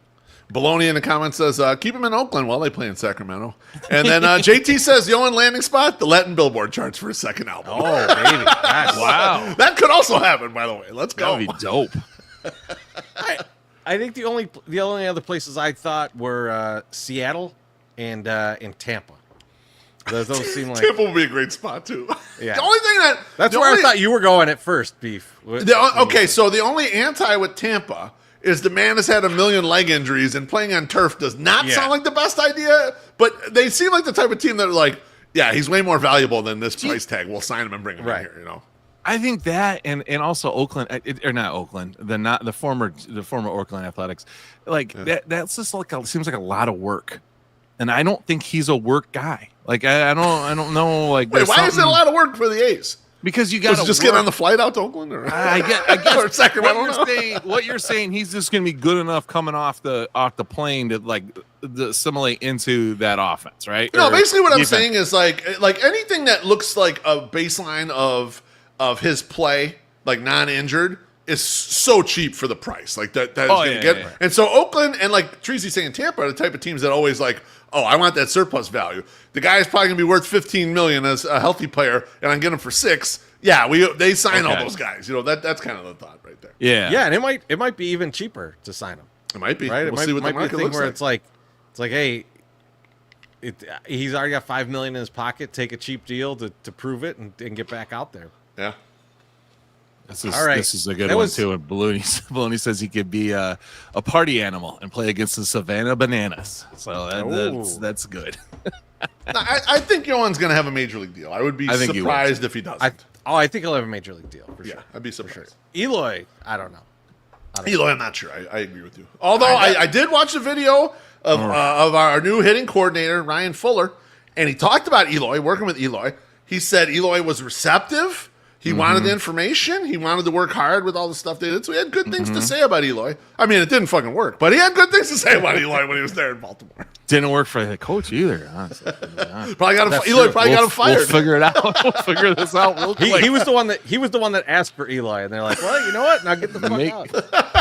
Baloney in the comments says, keep him in Oakland while they play in Sacramento. And then JT says, Yoan landing spot, the Latin Billboard charts for his second album. Oh, baby. Wow, That could also happen, by the way. Let's go. that'd be dope. I think the only other places I thought were Seattle and Tampa. Those seem like Tampa would be a great spot, too. Yeah. The only thing that's where I thought you were going at first, Beef. Okay, so the only anti with Tampa is the man has had a million leg injuries, and playing on turf does not sound like the best idea, but they seem like the type of team that are like, yeah, he's way more valuable than this price tag. We'll sign him and bring him in here, I think that, and also Oakland, or not Oakland, the former Oakland Athletics, that's just seems like a lot of work, and I don't think he's a work guy. Like I don't know. Like wait, why is it a lot of work for the A's? Because you got to just get on the flight out to Oakland, or I guess or Sacramento. What you're saying, he's just going to be good enough coming off the plane to assimilate into that offense, right? No, Or basically what I'm defense. saying is like anything that looks like a baseline of his play, like non-injured, is so cheap for the price. Like that is going to get. Yeah. And so Oakland and like Treasy's saying Tampa are the type of teams that always like, oh, I want that surplus value. The guy is probably going to be worth $15 million as a healthy player, and I'm getting him for $6 million. Yeah, they sign all those guys. That's kind of the thought right there. Yeah, and it might be even cheaper to sign him. It might be. Right? We'll see what the market looks like. It's like, hey, he's already got $5 million in his pocket. Take a cheap deal to prove it and get back out there. Yeah. All right. This is a good one too. And Baloney says he could be a party animal and play against the Savannah Bananas. So that's good. I think Yoan's going to have a major league deal. I would be surprised if he doesn't. I think he'll have a major league deal for sure. Yeah, I'd be surprised. Eloy, I don't know. Eloy, I'm not sure. I agree with you. Although I did watch a video of our new hitting coordinator, Ryan Fuller, and he talked about Eloy, working with Eloy. He said Eloy was receptive. He wanted the information. He wanted to work hard with all the stuff they did. So he had good things to say about Eloy. I mean, it didn't fucking work, but he had good things to say about Eloy when he was there in Baltimore. Didn't work for the coach either, honestly. Eloy probably got him fired. We'll figure it out. We'll figure this out real quick. He was the one that asked for Eli, and they're like, "Well, you know what? Now get the fuck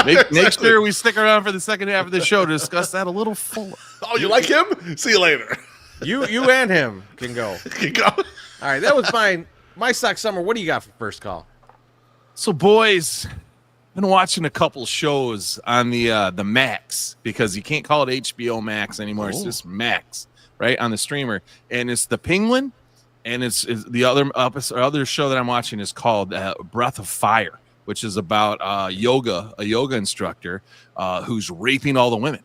out." Make sure we stick around for the second half of the show to discuss that a little fuller. Oh, you like him? See you later. You and him can go. Can go. All right, that was my sock summer. What do you got for first call? So, boys, been watching a couple shows on the Max, because you can't call it HBO Max anymore. It's just Max, right, on the streamer. And it's The Penguin, and it's the other show that I'm watching is called Breath of Fire, which is about a yoga instructor who's raping all the women.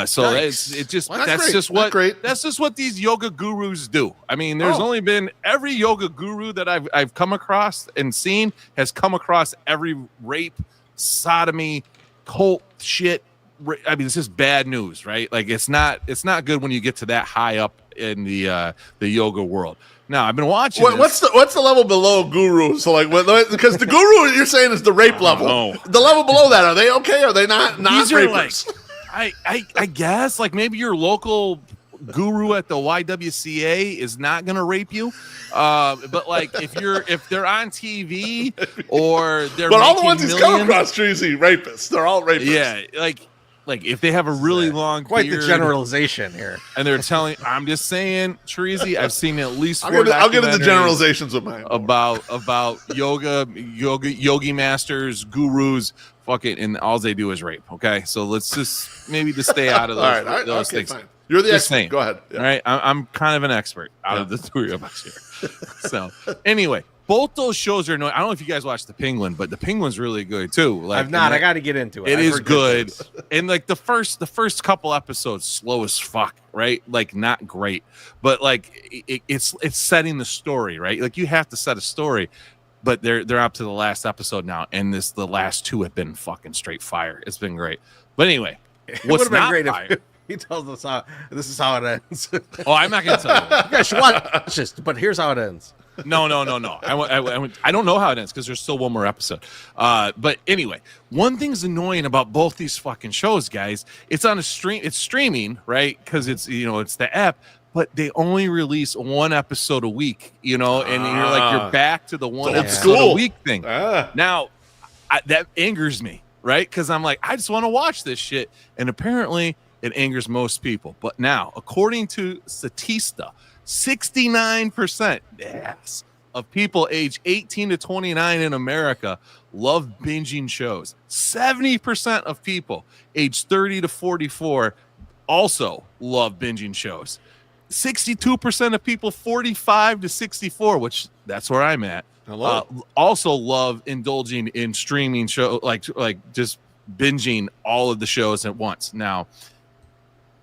So nice. That's just what these yoga gurus do. I mean, there's only been every yoga guru that I've come across and seen has come across every rape, sodomy, cult shit. I mean, it's just bad news, right? Like it's not good when you get to that high up in the yoga world. Now, I've been watching. What's the level below guru? So like, because the guru you're saying is the rape level. The level below that, are they okay? Are they not rapers? I guess like maybe your local guru at the YWCA is not gonna rape you, but like if they're on TV or they're but all the ones millions, he's come across, Treasy, rapists. They're all rapists. Yeah, like if they have a really long quite beard, the generalization here, and they're telling, I'm just saying, Treasy, I've seen at least I'll get into the generalizations with mine about yogi masters, gurus. Fuck it, and all they do is rape. Okay, so let's just maybe just stay out of those things. Fine. You're the expert. Go ahead. Yeah. All right, I'm kind of an expert out of the three of us here. So anyway, both those shows are annoying. I don't know if you guys watch The Penguin, but The Penguin's really good too. Like, I've not. I got to get into it. It is good, and like the first couple episodes, slow as fuck, right? Like not great, but like it's setting the story, right? Like you have to set a story. But they're up to the last episode now, and the last two have been fucking straight fire. It's been great. But anyway, what's not great fire? If he tells us this is how it ends. Oh, I'm not going to tell you. You guys should watch this, but here's how it ends. No. I don't know how it ends because there's still one more episode. But anyway, one thing's annoying about both these fucking shows, guys. It's on a stream. It's streaming, right? Because it's the app. But they only release one episode a week, and you're back to the one episode a week thing. Now, that angers me, right? Because I'm like, I just want to watch this shit. And apparently it angers most people. But now, according to Statista, 69% of people age 18 to 29 in America love binging shows. 70% of people age 30 to 44 also love binging shows. 62% of people 45 to 64, which that's where I'm at, also love indulging in streaming show, like just binging all of the shows at once. Now,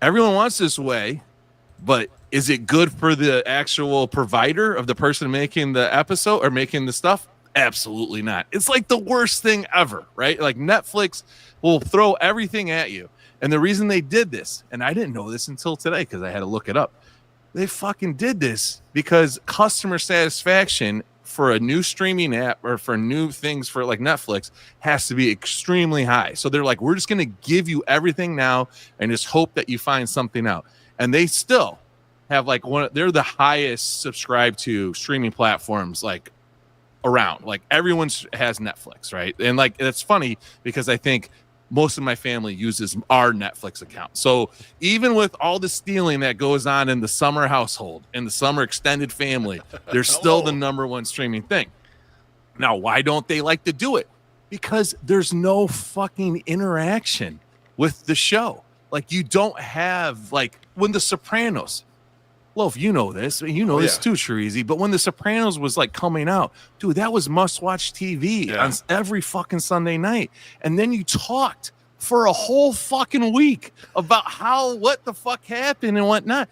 everyone wants this way, but is it good for the actual provider of the person making the episode or making the stuff? Absolutely not. It's like the worst thing ever, right? Like Netflix will throw everything at you. And the reason they did this, and I didn't know this until today because I had to look it up, they fucking did this because customer satisfaction for a new streaming app or for new things for like Netflix has to be extremely high. So they're like, we're just going to give you everything now and just hope that you find something out. And they still have like they're the highest subscribed to streaming platforms like around. Like everyone has Netflix, right? And like it's funny because I think most of my family uses our Netflix account. So even with all the stealing that goes on in the summer household, in the summer extended family, they're still the number one streaming thing. Now, why don't they like to do it? Because there's no fucking interaction with the show. Like you don't have like when The Sopranos, Loaf, you know this. You know this too, Sharizi. But when The Sopranos was like coming out, dude, that was must-watch TV on every fucking Sunday night. And then you talked for a whole fucking week about what the fuck happened and whatnot.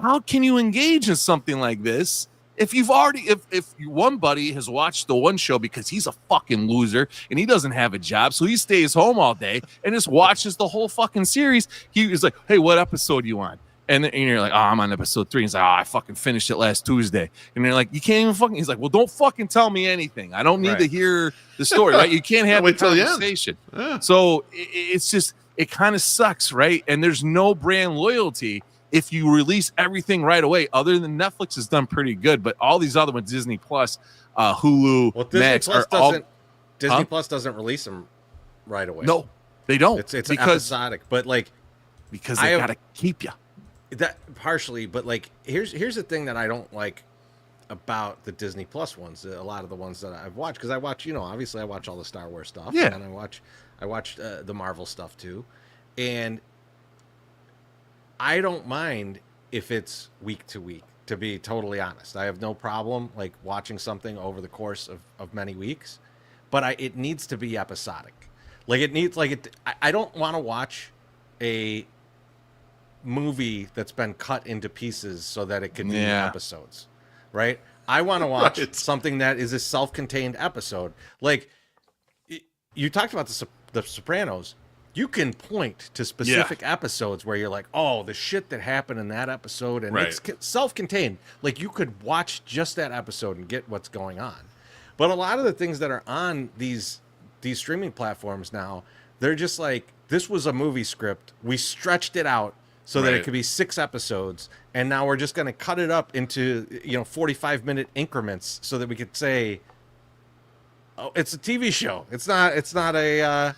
How can you engage in something like this if one buddy has watched the one show because he's a fucking loser and he doesn't have a job, so he stays home all day and just watches the whole fucking series. He is like, hey, what episode are you on? And you're like, oh, I'm on episode 3. He's like, oh, I fucking finished it last Tuesday. And you're like, you can't even fucking. He's like, well, don't fucking tell me anything. I don't need to hear the story, right? You can't have a conversation. Yeah. So it's just, it kind of sucks, right? And there's no brand loyalty if you release everything right away. Other than Netflix has done pretty good, but all these other ones, Disney Plus, Hulu, Max, Disney Plus doesn't release them right away. No, they don't. It's episodic, but like because they gotta keep you. That partially, but like here's the thing that I don't like about the Disney Plus ones. A lot of the ones that I've watched, because I watch, obviously I watch all the Star Wars stuff, yeah, and I watch the Marvel stuff too, and I don't mind if it's week to week. To be totally honest, I have no problem like watching something over the course of many weeks, but it needs to be episodic. Like it needs I don't want to watch a movie that's been cut into pieces so that it can be episodes, right? I want to watch something that is a self-contained episode. Like you talked about the Sopranos. You can point to specific episodes where you're like, oh, the shit that happened in that episode, and it's self-contained. Like you could watch just that episode and get what's going on. But a lot of the things that are on these streaming platforms now, they're just like, this was a movie script. We stretched it out so that it could be 6 episodes, and now we're just going to cut it up into 45-minute increments so that we could say, oh, it's a TV show. It's not a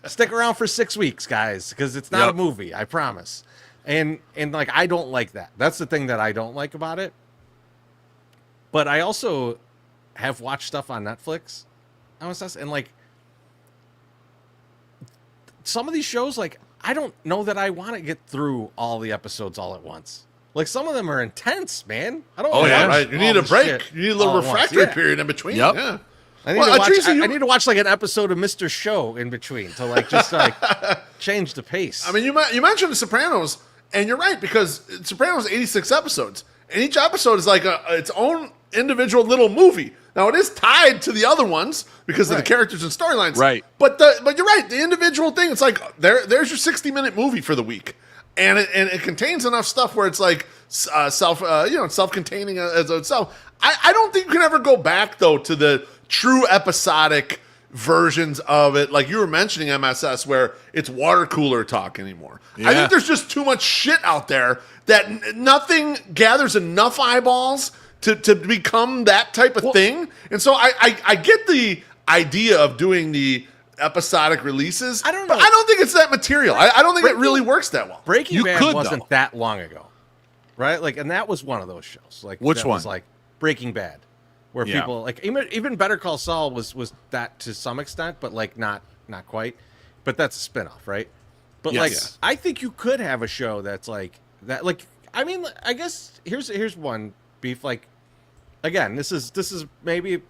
stick around for 6 weeks, guys, because it's not a movie, I promise. And like I don't like that. That's the thing that I don't like about it. But I also have watched stuff on Netflix, and like some of these shows, like I don't know that I want to get through all the episodes all at once. Like some of them are intense, man. I don't. Oh yeah, right. You need a break. You need a little refractory period in between. Yep. Yeah. I need to watch like an episode of Mr. Show in between to like just like change the pace. I mean, you mentioned The Sopranos, and you're right, because Sopranos is 86 episodes, and each episode is like its own individual little movie. Now it is tied to the other ones because of the characters and storylines. Right. But you're right. The individual thing, it's like there's your 60-minute movie for the week, and it contains enough stuff where it's like self-containing as itself. I don't think you can ever go back though to the true episodic versions of it, like you were mentioning MSS, where it's water cooler talk anymore. I think there's just too much shit out there that nothing gathers enough eyeballs to become that type of thing. And so I get the idea of doing the episodic releases. I don't know. But I don't think it's that material. I don't think it really works that well. Breaking Bad wasn't that long ago, right? Like, and that was one of those shows. Like, which one? Was like Breaking Bad, where people like even Better Call Saul was that to some extent, but like not quite. But that's a spinoff, right? But I think you could have a show that's like that. Like, I mean, I guess here's one beef. Like, again, this is maybe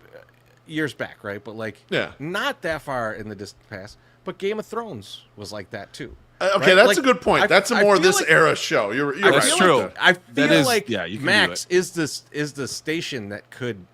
years back, right? But like, not that far in the distant past. But Game of Thrones was like that too. Okay, that's a good point. That's a more this era show. You're right. That's true. I feel like Max is the station that could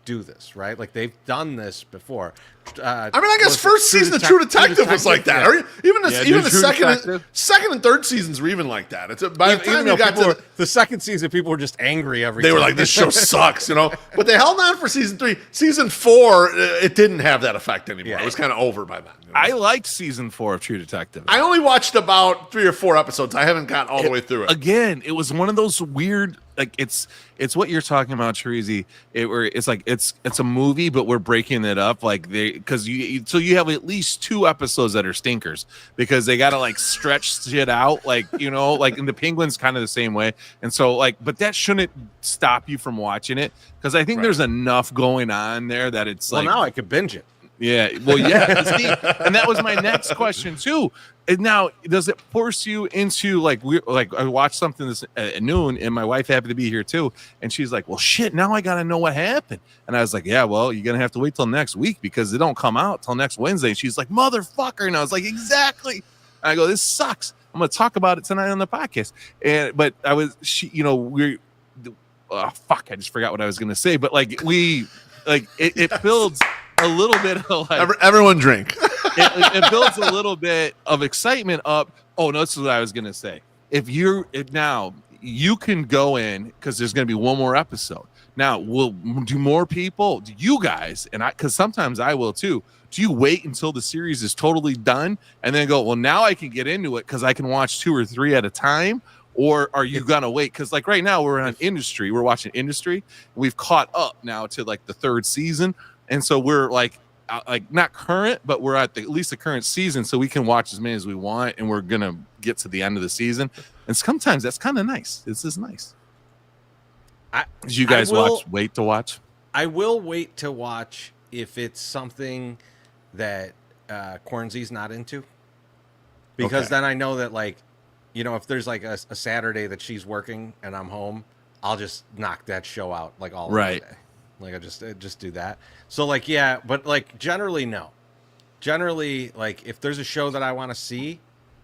do this, right? Like they've done this before. I mean, I guess first season of True Detective was like that. Even the second and third seasons were even like that. It's by the time you got to the second season, people were just angry every time. They were like, "This show sucks," But they held on for season 3. Season 4, it didn't have that effect anymore. It was kind of over by then. I liked season 4 of True Detective. I only watched about 3 or 4 episodes. I haven't gotten all the way through it. Again, it was one of those weird, like it's what you're talking about, Cheesy. It's like it's a movie, but we're breaking it up because you have at least 2 episodes that are stinkers because they got to like stretch shit out, like like in the Penguin's kind of the same way, and so but that shouldn't stop you from watching it because I think there's enough going on there that it's now I could binge it. Yeah, well, yeah, see, and that was my next question too. And now, does it force you into I watched something this at noon, and my wife happened to be here too, and she's like, "Well, shit, now I gotta know what happened." And I was like, "Yeah, well, you're gonna have to wait till next week because they don't come out till next Wednesday." And she's like, "Motherfucker!" And I was like, "Exactly." And I go, "This sucks. I'm gonna talk about it tonight on the podcast." But fuck, I just forgot what I was gonna say. But like it builds a little bit of like everyone drink. it builds a little bit of excitement up. Oh no, this is what I was gonna say. If now you can go in because there's gonna be one more episode. Now, do more people? Do you guys because sometimes I will too. Do you wait until the series is totally done and then go, well, now I can get into it because I can watch 2 or 3 at a time? Or are you gonna wait? Because like right now we're on Industry, we're watching Industry. We've caught up now to like the 3rd season, and so we're like not current, but we're at least the current season, so we can watch as many as we want, and we're gonna get to the end of the season. And sometimes that's kind of nice. This is nice. Did you guys wait to watch? I will wait to watch if it's something that Cornzy's not into, because then I know that like, you know, if there's like a Saturday that she's working and I'm home, I'll just knock that show out like all day. Like I just do that. So like, yeah, but like generally no. Generally, like if there's a show that I want to see,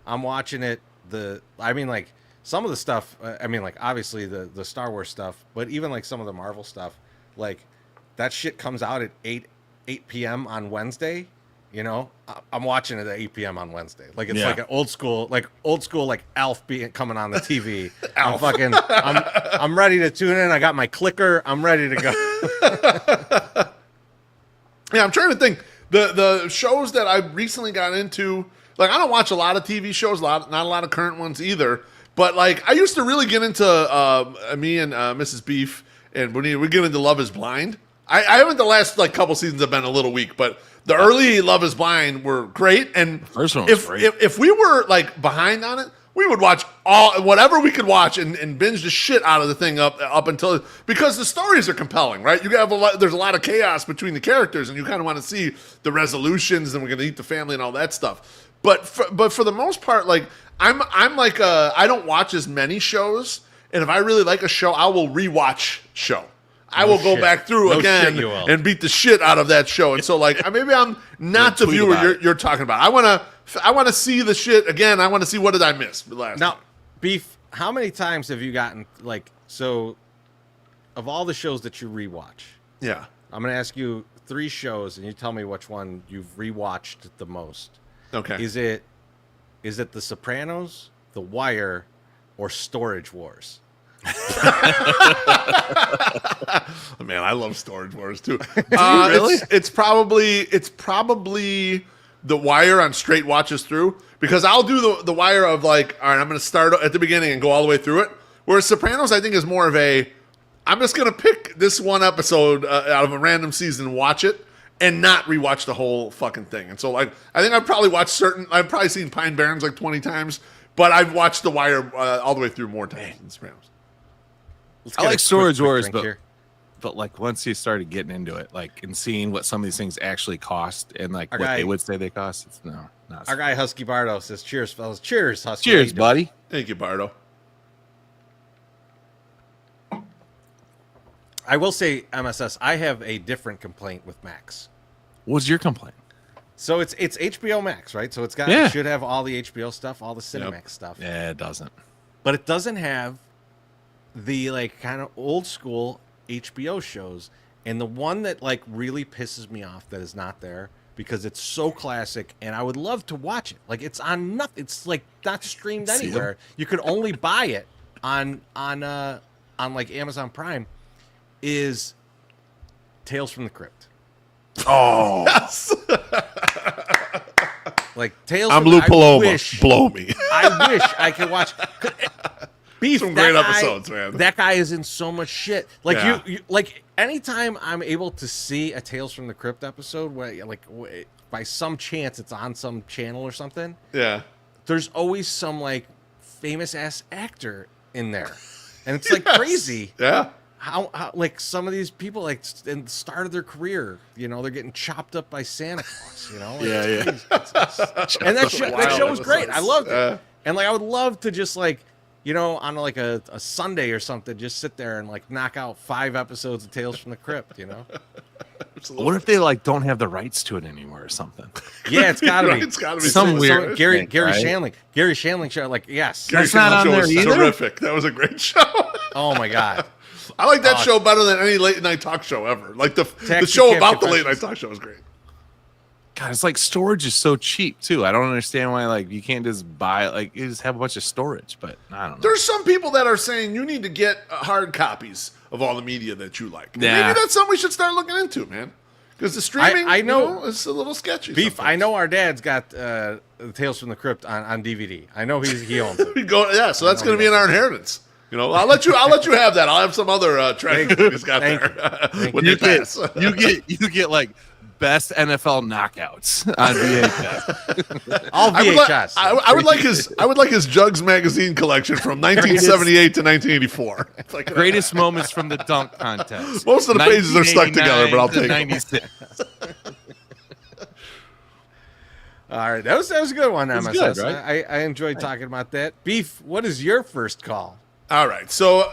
I'm watching it. I mean like some of the stuff, I mean like obviously the Star Wars stuff, but even like some of the Marvel stuff, like that shit comes out at 8 p.m. on Wednesday. You know, I'm watching it at 8 p.m. on Wednesday. Like it's like an old school like Alf coming on the TV. I'm ready to tune in. I got my clicker. I'm ready to go. Yeah, I'm trying to think. The shows that I recently got into, like I don't watch a lot of TV shows, not a lot of current ones either. But like I used to really get into me and Mrs. Beef and Bonita. We get into Love Is Blind. I haven't. The last like couple seasons have been a little weak, but the early Love Is Blind were great. And first one was great. If we were like behind on it, we would watch whatever we could watch and binge the shit out of the thing up until, because the stories are compelling, right? You have there's a lot of chaos between the characters, and you kind of want to see the resolutions, and we're going to eat the family and all that stuff. But for the most part, like I'm like I don't watch as many shows, and if I really like a show, I will rewatch show. I will go back through again and beat the shit out of that show. And so, like, maybe I'm not the viewer you're talking about. I want to see the shit again. I want to see what did I miss last time. Beef, how many times have you gotten, like, so of all the shows that you rewatch? Yeah. I'm going to ask you 3 shows, and you tell me which one you've rewatched the most. Okay. Is it The Sopranos, The Wire, or Storage Wars? Man, I love Storage Wars too. Really? It's probably The Wire on straight watches through, because I'll do the Wire of like, all right, I'm going to start at the beginning and go all the way through it. Whereas Sopranos, I think, is more of I'm just going to pick this one episode out of a random season and watch it and not rewatch the whole fucking thing. And so, like, I think I've probably seen Pine Barrens like 20 times, but I've watched The Wire all the way through more times than Sopranos. I like Storage Wars, but like once you started getting into it, like and seeing what some of these things actually cost and like what they would say they cost, it's not. Our guy Husky Bardo says, "Cheers, fellas! Cheers, Husky! Cheers, buddy! Thank you, Bardo." I will say, MSS, I have a different complaint with Max. What's your complaint? So it's HBO Max, right? So it should have all the HBO stuff, all the Cinemax stuff. Yeah, it doesn't. But it doesn't have the like kind of old school HBO shows. And the one that like really pisses me off that is not there, because it's so classic and I would love to watch it. Like it's on nothing. It's like not streamed anywhere. You could only buy it on like Amazon Prime, is Tales from the Crypt. Oh, yes. Like Tales. I'm Lou Paloma. Blow me. I wish I could watch. Beef. Some great episodes, man. That guy is in so much shit. Like you like anytime I'm able to see a Tales from the Crypt episode where like by some chance it's on some channel or something. Yeah. There's always some like famous ass actor in there, and it's like crazy. Yeah. How like some of these people like in the start of their career, you know, they're getting chopped up by Santa Claus, you know. Like, and that show was great. I loved it. And like I would love to just like, you know, on like a Sunday or something, just sit there and like knock out 5 episodes of Tales from the Crypt, you know. What if they like don't have the rights to it anymore or something? Yeah, it's gotta be. It's gotta be some weird. Gary right? Shandling. Gary Shandling show. Like yes, Gary That's not Shandling on show there was either? terrific. That was a great show. Oh my god. I like that show better than any late night talk show ever. Like the Taxi show Cab about the late Confessions. night talk show is great. God, it's like storage is so cheap too. I don't understand why like you can't just buy like you just have a bunch of storage. But I don't know. There's some people that are saying you need to get hard copies of all the media that you like. Yeah. Maybe that's something we should start looking into, man. Because the streaming, I know. is a little sketchy. Beef, sometimes. I know our dad's got Tales from the Crypt on DVD. I know he owns it. We go, yeah, so that's going to be in our inheritance. I'll let you have that. I'll have some other treasure that he's got there when they pass. You get like best NFL knockouts on VHS. All VHS. I would like his Jugs magazine collection from 1978 to 1984. It's like, Greatest moments from the dunk contest. Most of the pages are stuck together, but I'll take them. 96. All right, that was a good one, was MSS. good, right? I enjoyed talking about that. Beef, what is your first call? All right, so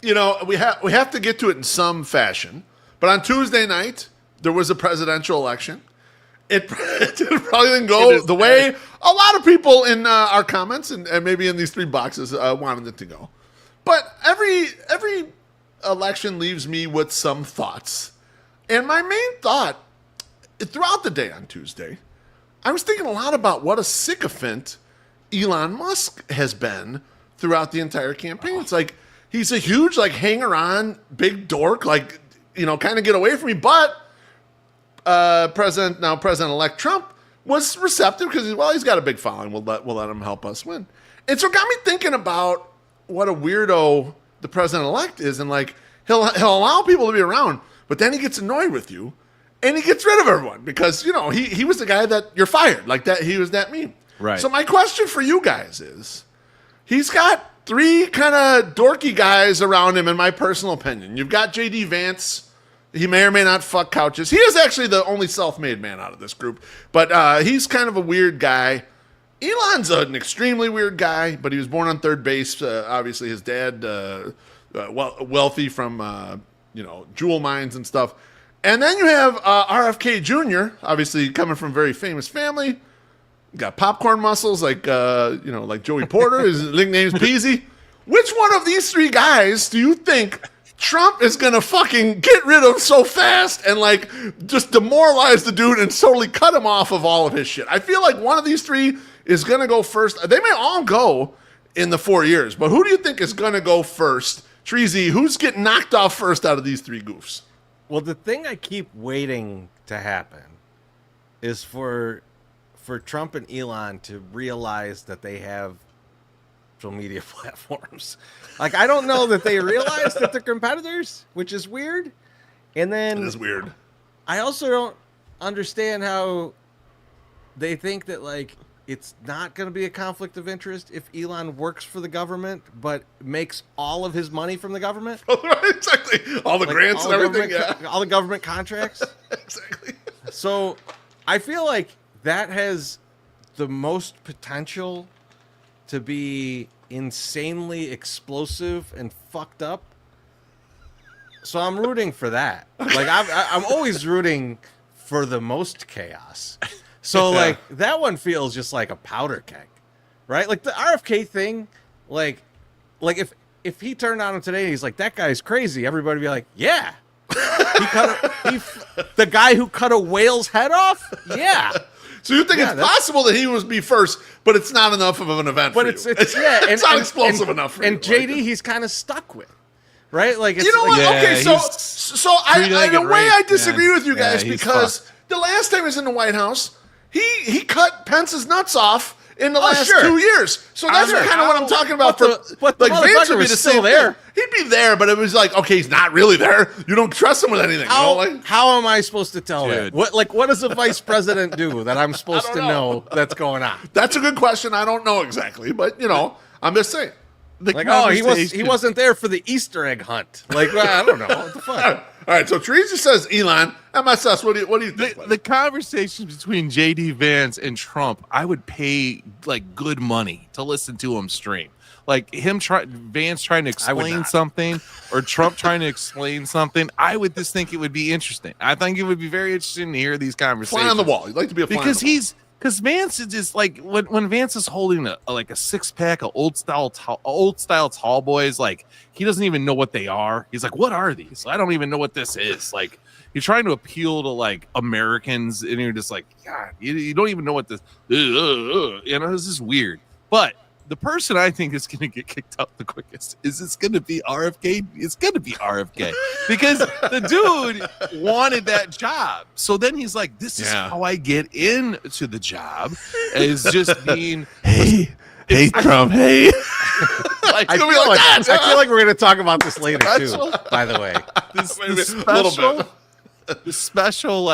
we have to get to it in some fashion. But on Tuesday night, there was a presidential election. It probably didn't go the way a lot of people in our comments and maybe in these three boxes wanted it to go. But every election leaves me with some thoughts. And my main thought throughout the day on Tuesday, I was thinking a lot about what a sycophant Elon Musk has been throughout the entire campaign. It's like he's a huge hanger-on, big dork, kind of get away from me. But President-elect Trump was receptive because he's got a big following. We'll let him help us win. And so it got me thinking about what a weirdo the president-elect is, and he'll allow people to be around, but then he gets annoyed with you. And he gets rid of everyone because, he was the guy that you're fired. Like that, he was that mean. Right. So my question for you guys is, he's got three kind of dorky guys around him, in my personal opinion. You've got J.D. Vance. He may or may not fuck couches. He is actually the only self-made man out of this group. But he's kind of a weird guy. Elon's an extremely weird guy, but he was born on third base. Obviously, his dad, wealthy from, jewel mines and stuff. And then you have RFK Jr., obviously coming from a very famous family. Got popcorn muscles like Joey Porter. His nickname's Peasy. Which one of these three guys do you think Trump is going to fucking get rid of so fast and just demoralize the dude and totally cut him off of all of his shit? I feel like one of these three is going to go first. They may all go in the 4 years, but who do you think is going to go first? Treasy, who's getting knocked off first out of these three goofs? Well, the thing I keep waiting to happen is for Trump and Elon to realize that they have social media platforms. I don't know that they realize that they're competitors, which is weird. And then It is weird. I also don't understand how they think that it's not going to be a conflict of interest if Elon works for the government but makes all of his money from the government. Exactly. All the grants and everything. Yeah. All the government contracts. Exactly. So I feel like that has the most potential to be insanely explosive and fucked up. So I'm rooting for that. I'm always rooting for the most chaos. So that one feels just like a powder keg, right? Like the RFK thing, if he turned on him today and he's like, that guy's crazy, everybody would be like, yeah. The guy who cut a whale's head off? Yeah. So you think it's possible that he would be first, but it's not enough of an event for you. It's not explosive enough for you. And JD, he's kind of stuck with, right? What? Okay, so I in a way I disagree with you guys because the last time he was in the White House, he cut Pence's nuts off in the last 2 years. So that's kind of what I'm talking about. But the Vance would be was still there. He'd be there, but it was okay, he's not really there. You don't trust him with anything. How am I supposed to tell Dude. that? What does a vice president do that I'm supposed to know that's going on? That's a good question. I don't know exactly, but I'm just saying. He wasn't there for the Easter egg hunt. I don't know. What the fuck? All right, so Teresa says Elon. MSS, what do you think? The conversations between J.D. Vance and Trump, I would pay good money to listen to him stream. Vance trying to explain something or Trump trying to explain something. I would just think it would be interesting. I think it would be very interesting to hear these conversations. Fly on the wall. You'd like to be a fly on the wall. Because Vance is just like when Vance is holding a 6-pack of old style tall boys, like he doesn't even know what they are. He's like, what are these? I don't even know what this is. Like you're trying to appeal to like Americans, and you're just like, God, you don't even know what this. This is weird. But the person I think is going to get kicked out the quickest it's going to be RFK. It's going to be RFK because the dude wanted that job. So then he's like, this is how I get into the job, is just being, hey, Trump, hey. I feel like we're going to talk about this later too, by the way. The special,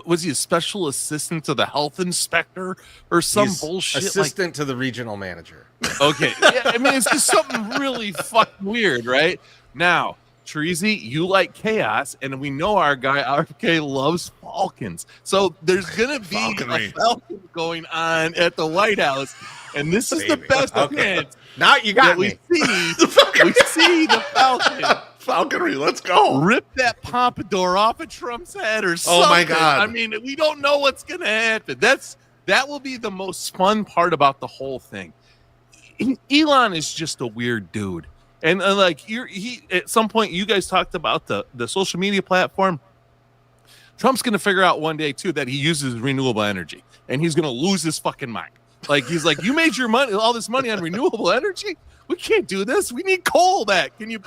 was he a special assistant to the health inspector or some bullshit? Assistant to the regional manager. Okay. Yeah, I mean, it's just something really fucking weird, right? Now, Treasy, you like chaos, and we know our guy RFK loves falcons. So there's going to be a falcon going on at the White House, and this is the best chance. Now you got me. We see the falcon. Falconry, let's go. Rip that pompadour off of Trump's head or something. Oh my God. I mean, we don't know what's going to happen. That will be the most fun part about the whole thing. Elon is just a weird dude. And he at some point you guys talked about the social media platform. Trump's going to figure out one day too that he uses renewable energy, and he's going to lose his fucking mind. Like he's like, you made your money, all this money on renewable energy? We can't do this. We need coal back. Can you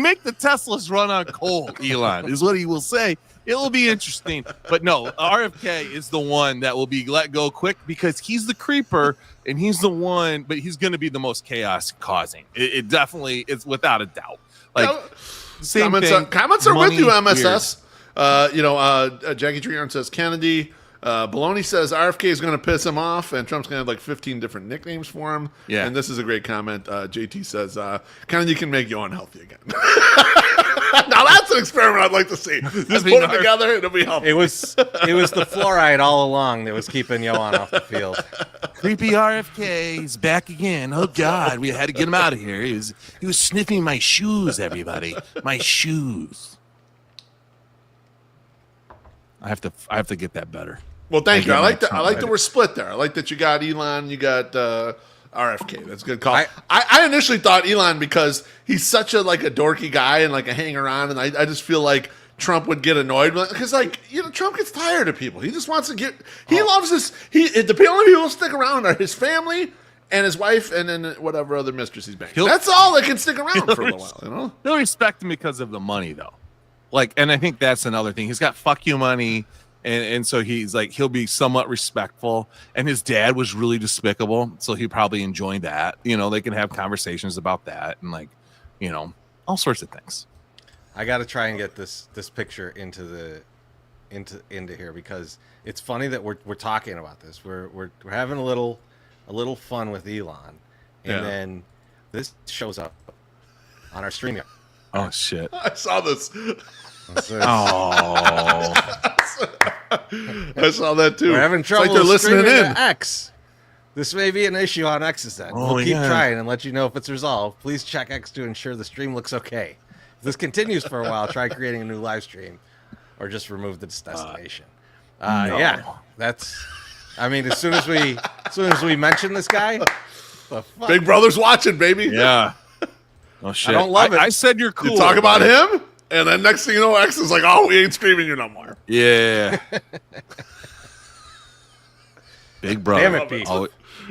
make the Teslas run on coal, Elon? Is what he will say. It will be interesting. But no, RFK is the one that will be let go quick because he's the creeper and he's the one, but he's going to be the most chaos causing. It definitely is without a doubt. Like same comments are with you, MSS. Jackie Treehorn says Kennedy. Baloney says RFK is going to piss him off, and Trump's going to have like 15 different nicknames for him. Yeah. And this is a great comment. JT says Kennedy can make you unhealthy again. Now that's an experiment I'd like to see. Just put them together, it'll be healthy. It was the fluoride all along that was keeping Yohan off the field. Creepy RFK, he's back again. Oh God, we had to get him out of here. He was sniffing my shoes. Everybody, my shoes. I have to get that better. Well, thank you. I like that we're split there. I like that you got Elon, you got RFK. That's a good call. I initially thought Elon because he's such a dorky guy and like a hanger on, and I just feel like Trump would get annoyed because Trump gets tired of people. He just wants to get. He loves this. The only people who stick around are his family and his wife, and then whatever other mistress he's banging. That's all that can stick around for a little while. You know, they'll respect him because of the money, though. And I think that's another thing. He's got fuck you money, and so he's like he'll be somewhat respectful. And his dad was really despicable, so he probably enjoyed that. They can have conversations about that and all sorts of things. I got to try and get this picture into here because it's funny that we're talking about this. We're having a little fun with Elon, and then this shows up on our stream. Oh shit! I saw this. Oh, I saw that too. We're having trouble. It's like they're listening in. To X. This may be an issue on X's end. Oh, we'll keep trying and let you know if it's resolved. Please check X to ensure the stream looks okay. If this continues for a while, try creating a new live stream, or just remove this destination. No. Yeah, that's. I mean, as soon as we mention this guy, the fuck? Big Brother's watching, baby. Yeah. Oh shit! I don't love it. I said you're cool. You talk about him, and then next thing you know, X is like, "Oh, we ain't streaming you no more." Yeah. Big Brother. Damn it, Pete.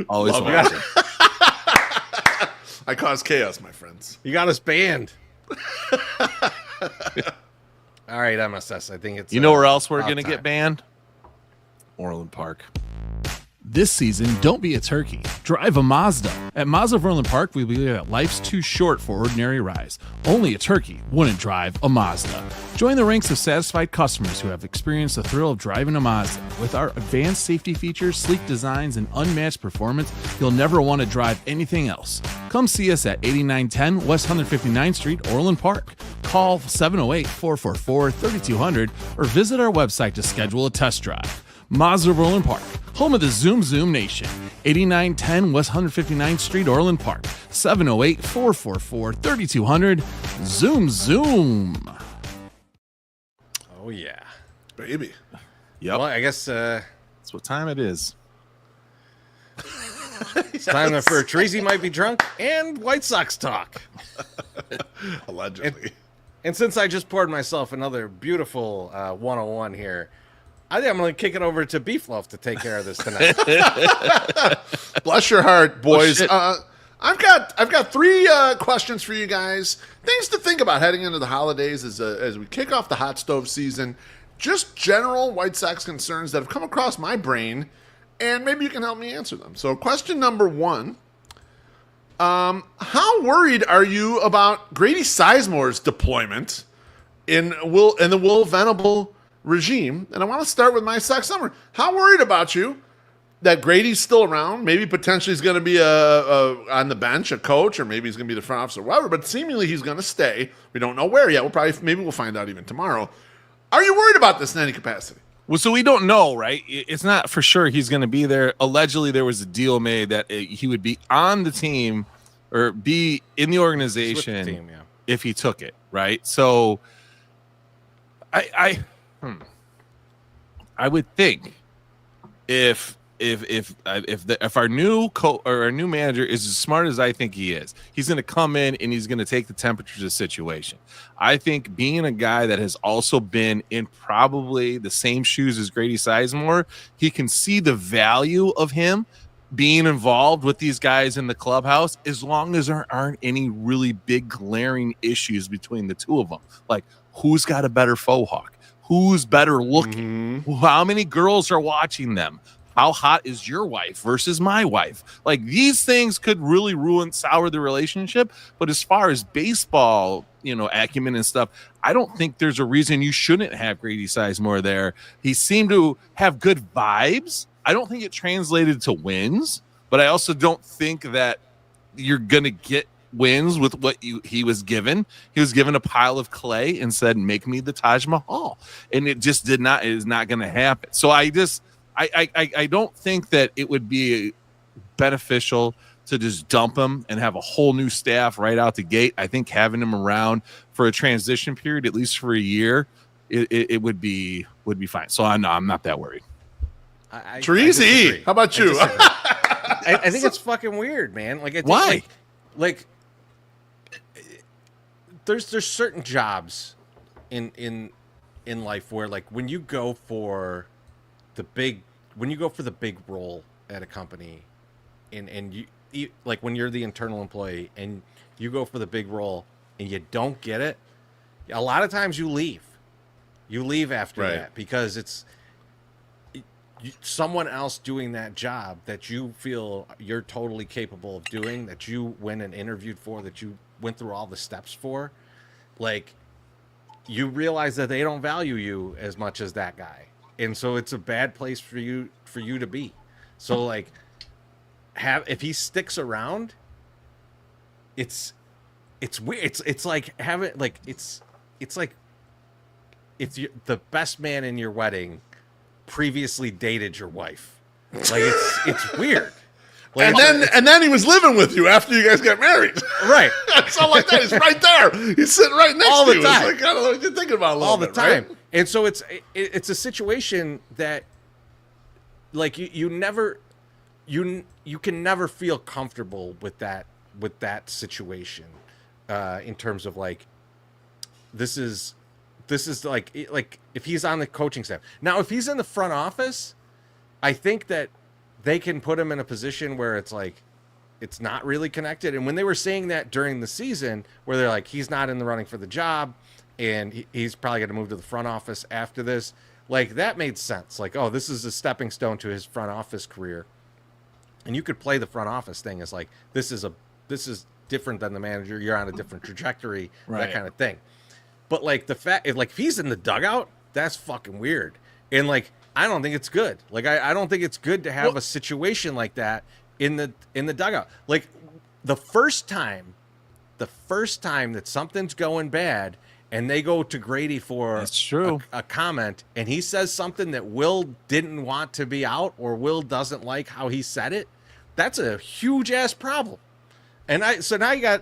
Always watching. I cause chaos, my friends. You got us banned. All right, MSS. I think it's. You know where else we're gonna time. get banned? Orland Park. This season, don't be a turkey. Drive a Mazda. At Mazda of Orland Park, we believe that life's too short for ordinary rides. Only a turkey wouldn't drive a Mazda. Join the ranks of satisfied customers who have experienced the thrill of driving a Mazda. With our advanced safety features, sleek designs, and unmatched performance, you'll never want to drive anything else. Come see us at 8910 West 159th Street, Orland Park. Call 708-444-3200 or visit our website to schedule a test drive. Mazda of Orland Park, home of the Zoom Nation. 8910 West 159th Street, Orland Park. 708-444-3200. Zoom. Oh yeah, baby. Yep. Well, I guess That's what time it is. it's time for Tracy might be drunk and White Sox talk. Allegedly. And since I just poured myself another beautiful 101 here, I think I'm going to kick it over to Beefloaf to take care of this tonight. Bless your heart, boys. Well, I've got three questions for you guys. Things to think about heading into the holidays as we kick off the hot stove season. Just general White Sox concerns that have come across my brain, and maybe you can help me answer them. So, question number one: how worried are you about Grady Sizemore's deployment in the Will Venable regime? And I want to start with my Sox summer. How worried about you that Grady's still around? Maybe potentially he's going to be on the bench, a coach, or maybe he's going to be the front office or whatever. But seemingly he's going to stay. We don't know where yet. Maybe we'll find out even tomorrow. Are you worried about this in any capacity? Well, so we don't know, right? It's not for sure he's going to be there. Allegedly, there was a deal made that he would be on the team or be in the organization team, yeah. if he took it, right? So I would think if our new our new manager is as smart as I think he is, he's going to come in and he's going to take the temperature of the situation. I think being a guy that has also been in probably the same shoes as Grady Sizemore, he can see the value of him being involved with these guys in the clubhouse as long as there aren't any really big glaring issues between the two of them. Like, who's got a better faux hawk? Who's better looking? How many girls are watching them? How hot is your wife versus my wife? Like, these things could really sour the relationship. But as far as baseball, acumen and stuff, I don't think there's a reason you shouldn't have Grady Sizemore there. He seemed to have good vibes. I don't think it translated to wins, but I also don't think that you're going to get wins with what he was given. He was given a pile of clay and said, make me the Taj Mahal. And it just is not going to happen. So I don't think that it would be beneficial to just dump him and have a whole new staff right out the gate. I think having him around for a transition period, at least for a year, it would be fine. So I'm not that worried. Teresi, how about you? I think it's fucking weird, man. Why? Like there's certain jobs in life where, like, when you go for the big role at a company, and you like when you're the internal employee and you go for the big role and you don't get it, a lot of times you leave after that because it's someone else doing that job that you feel you're totally capable of doing, that you went and interviewed for, that you went through all the steps for. Like, you realize that they don't value you as much as that guy. And so it's a bad place for you to be. So, like, if he sticks around, it's weird. It's like having, like, it's like if you the best man in your wedding previously dated your wife. Like, it's weird. Like, and then he was living with you after you guys got married. Right. Something like that. He's right there. He's sitting right next all to the you. time. It's like, I don't know what you're thinking about a little all the bit, time. right? And so it's a situation that, like, you can never feel comfortable with that situation, in terms of, like, this is like if he's on the coaching staff. Now, if he's in the front office, I think that they can put him in a position where it's like it's not really connected. And when they were saying that during the season, where they're like, he's not in the running for the job and he's probably going to move to the front office after this, like, that made sense. Like, oh, this is a stepping stone to his front office career. And you could play the front office thing as, like, this is different than the manager. You're on a different trajectory, that kind of thing. But, like, the fact, if he's in the dugout, that's fucking weird. And, like, I don't think it's good. Like, I don't think it's good to have a situation like that in the dugout. Like, the first time that something's going bad and they go to Grady for That's true. A comment, and he says something that Will didn't want to be out, or Will doesn't like how he said it, that's a huge ass problem. And so now you got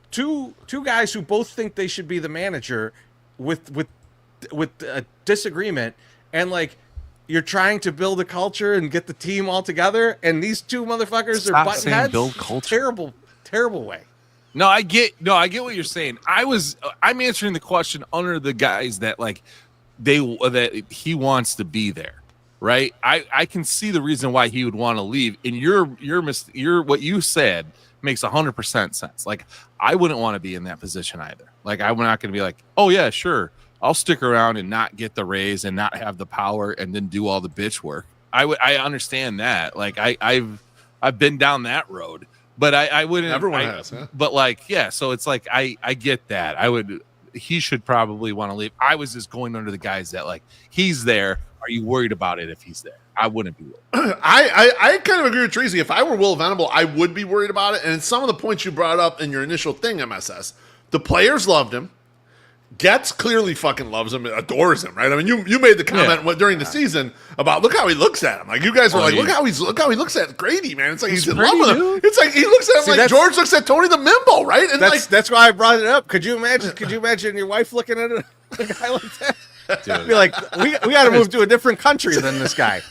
two guys who both think they should be the manager with a disagreement, and, like, you're trying to build a culture and get the team all together, and these two motherfuckers are butting heads. Build culture. Terrible way. No, I get what you're saying. I'm answering the question under the guys that like that he wants to be there, right? I can see the reason why he would want to leave, and your what you said makes 100% sense. Like, I wouldn't want to be in that position either. Like, I'm not going to be like, oh yeah, sure, I'll stick around and not get the raise and not have the power and then do all the bitch work. I understand that. Like, I've been down that road, but I wouldn't. Everyone has, huh? But like, yeah. So it's like I get that. He should probably want to leave. I was just going under the guys that like he's there. Are you worried about it if he's there? I wouldn't be worried. I kind of agree with Treasy. If I were Will Venable, I would be worried about it. And some of the points you brought up in your initial thing, MSS, the players loved him. Getz clearly fucking loves him, adores him, right? I mean, you made the comment during the season about look how he looks at him. Like, you guys were like, look how he looks at Grady, man. It's like he's in love with him. Dude. It's like he looks at him like George looks at Tony the Mimbo, right? And that's why I brought it up. Could you imagine your wife looking at a guy like that? Dude. Be like, we got to move to a different country than this guy.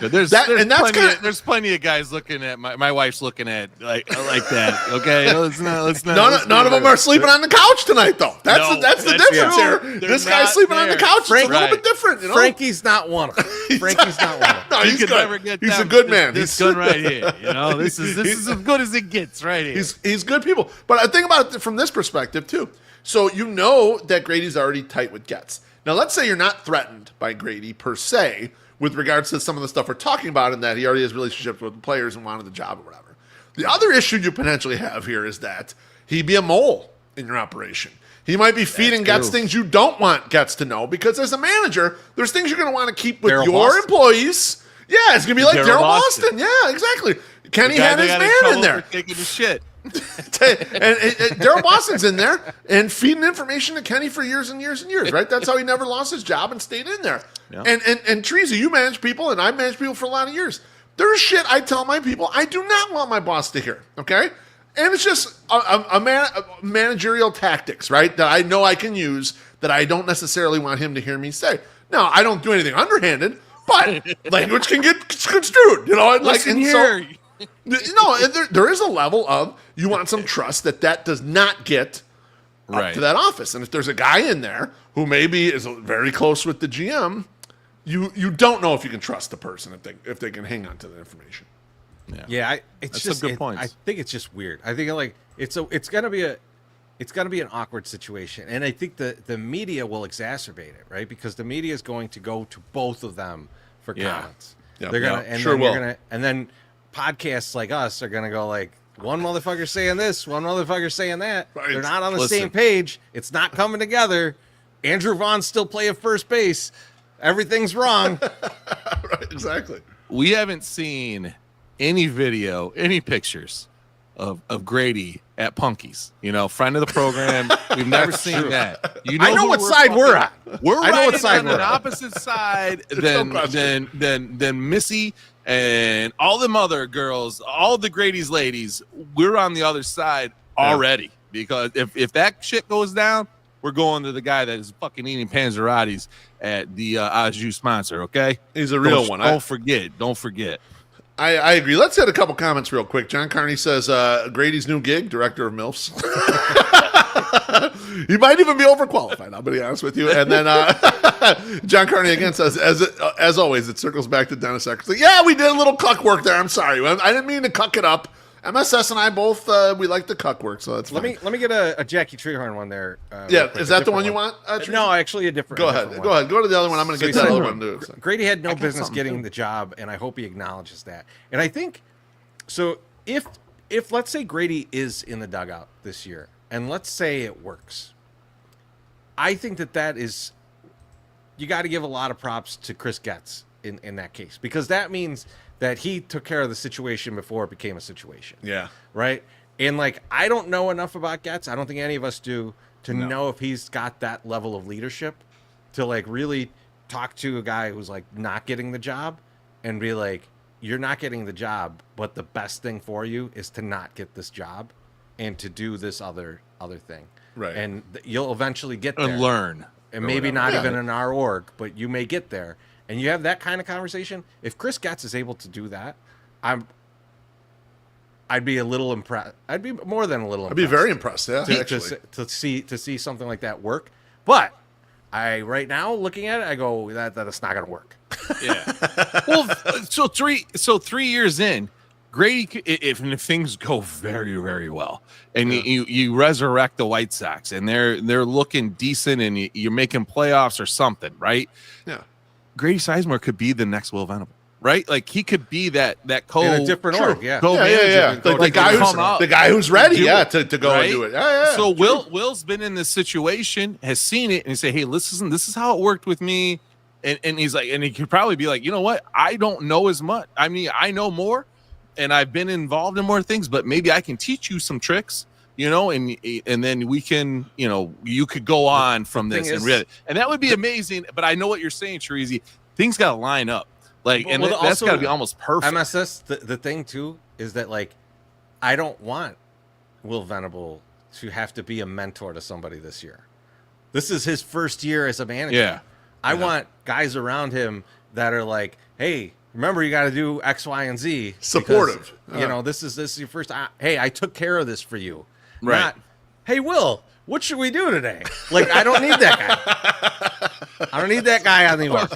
There's plenty of guys looking at my wife's looking at like that. Okay, let's not. None of them are sleeping on the couch tonight, though. That's the difference here. This guy's sleeping on the couch. It's a little bit different. You know? Frankie's not one of them. Frankie's not one of them. No, he's good. He's a good man. He's good right here. You know, this is as good as it gets right here. He's good people. But I think about it from this perspective too. So you know that Grady's already tight with Getz. Now, let's say you're not threatened by Grady per se with regards to some of the stuff we're talking about, and that he already has relationships with the players and wanted the job or whatever. The other issue you potentially have here is that he'd be a mole in your operation. He might be feeding Getz things you don't want Getz to know, because as a manager, there's things you're going to want to keep with your employees. Yeah, it's going to be like Daryl Boston. Yeah, exactly. Kenny had his man in there. Taking the shit. and Daryl Boston's in there and feeding information to Kenny for years and years and years, right? That's how he never lost his job and stayed in there. Yeah. And Treasy, you manage people, and I managed people for a lot of years. There's shit I tell my people I do not want my boss to hear, okay? And it's just a managerial tactics, right, that I know I can use that I don't necessarily want him to hear me say. Now, I don't do anything underhanded, but language can get construed, you know? Listen here. No, there is a level of you want some trust that does not get up to that office. And if there's a guy in there who maybe is very close with the GM, you don't know if you can trust the person if they can hang on to the information. Yeah, it's just some good points. I think it's just weird. I think like it's gonna be an awkward situation, and I think the media will exacerbate it, right? Because the media is going to go to both of them for comments. Yeah. They're gonna and then podcasts like us are gonna go like, one motherfucker saying this, one mother saying that. Right. They're not on the same page. It's not coming together. Andrew Vaughn's still playing first base. Everything's wrong. Right, exactly. We haven't seen any video, any pictures of Grady at Punky's. You know, friend of the program. We've never seen that. You know, I know what side we're on. We're on an opposite side than Missy and all them other girls, all the Grady's ladies. We're on the other side already, because if that shit goes down, we're going to the guy that is fucking eating Panzerottis at the Aju sponsor, okay? He's a real one. Don't forget. I agree. Let's hit a couple comments real quick. John Carney says, Grady's new gig, director of MILFs. He might even be overqualified, I'll be honest with you. And then John Carney again says, as always, it circles back to Dennis Eckersley. Yeah, we did a little cuck work there. I'm sorry. I didn't mean to cuck it up. MSS and I both, we like the cuck work, so that's fine. Let me get a Jackie Treehorn one there. Is that the one you want? No, actually a different Go ahead. Go to the other one. I'm going to get that other one, too. Grady had no business getting the job, and I hope he acknowledges that. And I think, so if let's say Grady is in the dugout this year, and let's say it works, I think that is, you got to give a lot of props to Chris Getz in that case, because that means that he took care of the situation before it became a situation. Yeah. Right? And, like, I don't know enough about Getz. I don't think any of us do to know if he's got that level of leadership to, like, really talk to a guy who's, like, not getting the job and be like, you're not getting the job, but the best thing for you is to not get this job and to do this other thing. Right. And you'll eventually get there. And learn. And maybe not even in our org, but you may get there. and you have that kind of conversation, if Chris Getz is able to do that, I'd be a little impressed. I'd be more than a little impressed. I'd be very impressed, yeah, to see something like that work. But right now looking at it, I go that's not going to work. Yeah. Well, so 3 years in, Grady, if things go very, very well, and you resurrect the White Sox, and they're looking decent, and you're making playoffs or something, right? Yeah. Grady Sizemore could be the next Will Venable, right? Like he could be that in a different org, yeah. Yeah. The guy who's ready, to go and do it. Yeah. So Will's been in this situation, has seen it, and he say, "Hey, listen, this is how it worked with me." And he's like, and he could probably be like, you know what? I don't know as much. I mean, I know more, and I've been involved in more things, but maybe I can teach you some tricks, and then we can, you could go on from this and that would be amazing. But I know what you're saying, Chirizi. Things got to line up, that's got to be almost perfect. MSS, the thing too is that like, I don't want Will Venable to have to be a mentor to somebody this year. This is his first year as a manager. Yeah. I want guys around him that are like, hey, remember you got to do X, Y, and Z. Supportive. Because, this is your first. Hey, I took care of this for you. Right. Not, hey, Will, what should we do today? Like, I don't need that guy. I don't need that guy on the org.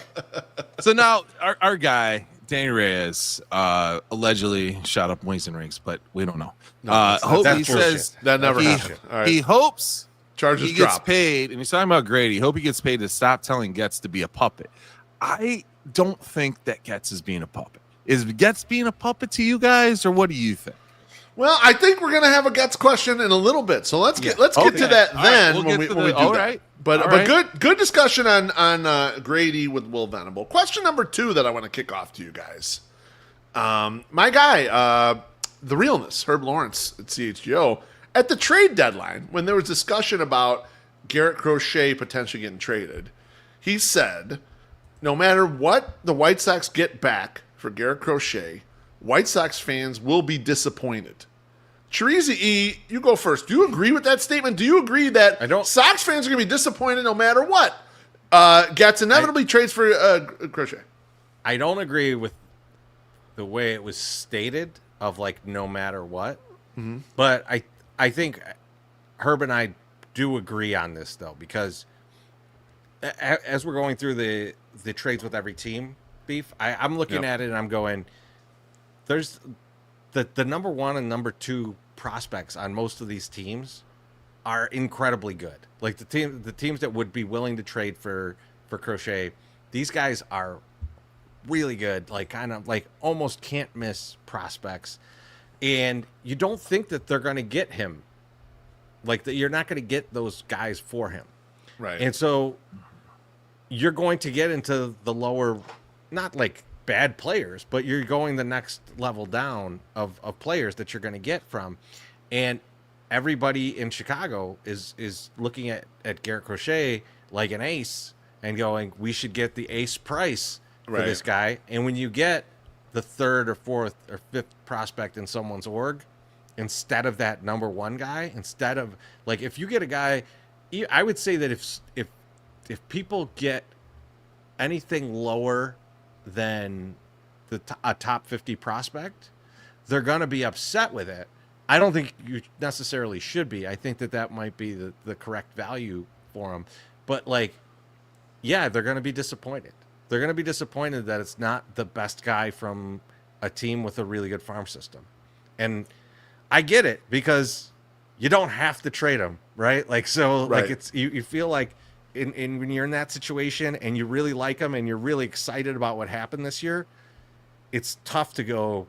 So now our guy, Danny Reyes, allegedly shot up Wings and Rings, but we don't know. He says that never happened. All right. He hopes charges he gets drop. paid, and he's talking about Grady. Hope he gets paid to stop telling Getz to be a puppet. I don't think that Getz is being a puppet. Is Getz being a puppet to you guys, or what do you think? Well, I think we're gonna have a Getz question in a little bit, so let's get to that then when we do that. Right. But good discussion on Grady with Will Venable. Question number 2 that I want to kick off to you guys. My guy, the realness, Herb Lawrence at CHGO. At the trade deadline, when there was discussion about Garrett Crochet potentially getting traded, he said, no matter what the White Sox get back for Garrett Crochet, White Sox fans will be disappointed. Chirizi E, you go first. Do you agree with that statement? Do you agree that Sox fans are going to be disappointed no matter what Getz inevitably trades for Crochet? I don't agree with the way it was stated of like no matter what, but I think Herb and I do agree on this though, because as we're going through the trades with every team, Beef, I'm looking at it and I'm going, there's the number 1 and number 2 prospects on most of these teams are incredibly good. Like the teams that would be willing to trade for Crochet, these guys are really good, like kind of like almost can't miss prospects. And you don't think that they're going to get him. Like you're not going to get those guys for him. Right. And so you're going to get into the lower, not like bad players, but you're going the next level down of players that you're going to get from. And everybody in Chicago is looking at Garrett Crochet like an ace and going, we should get the ace price for this guy. And when you get the 3rd or 4th or 5th prospect in someone's org, instead of that number 1 guy, instead of like, if you get a guy, I would say that if people get anything lower than a top 50 prospect, they're going to be upset with it. I don't think you necessarily should be. I think that might be the correct value for them. But like, yeah, they're going to be disappointed. They're going to be disappointed that it's not the best guy from a team with a really good farm system. And I get it, because you don't have to trade him, right? Like, so like it's, you feel like when you're in that situation and you really like him and you're really excited about what happened this year, it's tough to go,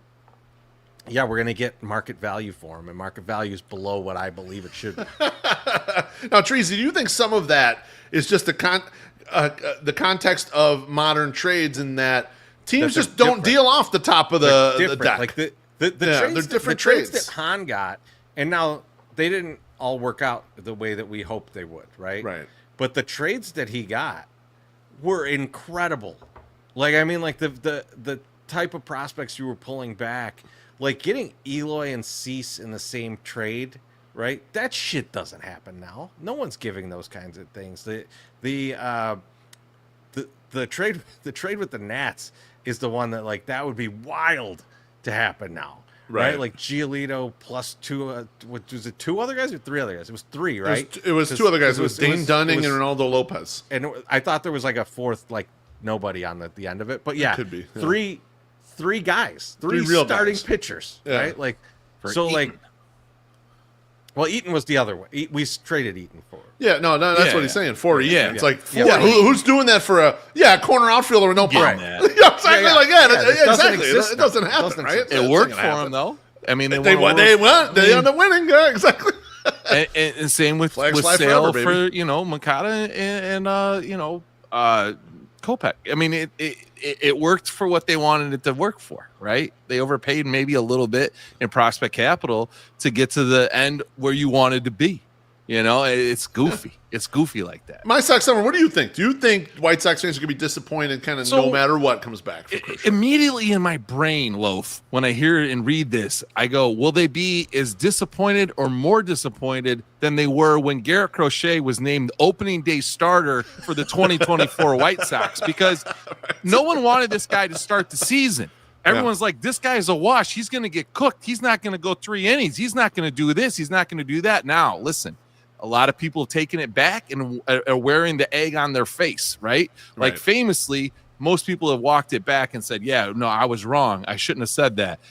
yeah, we're going to get market value for him, and market value is below what I believe it should be. Now, Treasy, do you think some of that is just the context of modern trades, in that teams just don't deal off the top of the deck? Like the trades, they're different trades trades that Han got, and now they didn't all work out the way that we hoped they would, right? Right. But the trades that he got were incredible. Like, I mean, like the type of prospects you were pulling back, like getting Eloy and Cease in the same trade, right? That shit doesn't happen now. No one's giving those kinds of things. The the trade with the Nats is the one that like that would be wild to happen now. Right? Like Giolito plus two, was it 2 other guys or 3 other guys? It was 3, right? It was 2 other guys. It was Dane Dunning and Ronaldo Lopez. And I thought there was like a 4th, like nobody on the end of it. But yeah, it could be. Yeah. 3 guys, 3 real starting guys. pitchers, Yeah. right? Like, For so Eaton. like, well, Eaton was the other way. We traded Eaton for. Yeah, no, that's Yeah, what he's saying. For Eaton. Yeah. It's like, Yeah. who's doing that for a corner outfielder with no power? that. Yeah, exactly. Yeah. Like, it doesn't exactly. exist It doesn't now. happen, It doesn't right? exist. It worked for him, though. I mean, They end up winning. Yeah, exactly. and same with Flags fly Sale forever, for Makata and Kopech. I mean, it worked for what they wanted it to work for, right? They overpaid maybe a little bit in prospect capital to get to the end where you wanted to be. It's goofy. It's goofy like that. My Sox Summer, what do you think? Do you think White Sox fans are going to be disappointed kind of no matter what comes back? Immediately in my brain, Loaf, when I hear and read this, I go, will they be as disappointed or more disappointed than they were when Garrett Crochet was named opening day starter for the 2024 White Sox? Because no one wanted this guy to start the season. Everyone's like, this guy's a wash. He's going to get cooked. He's not going to go 3 innings. He's not going to do this. He's not going to do that. Now, listen. A lot of people have taken it back and are wearing the egg on their face, right? Like famously, most people have walked it back and said, yeah, no, I was wrong. I shouldn't have said that.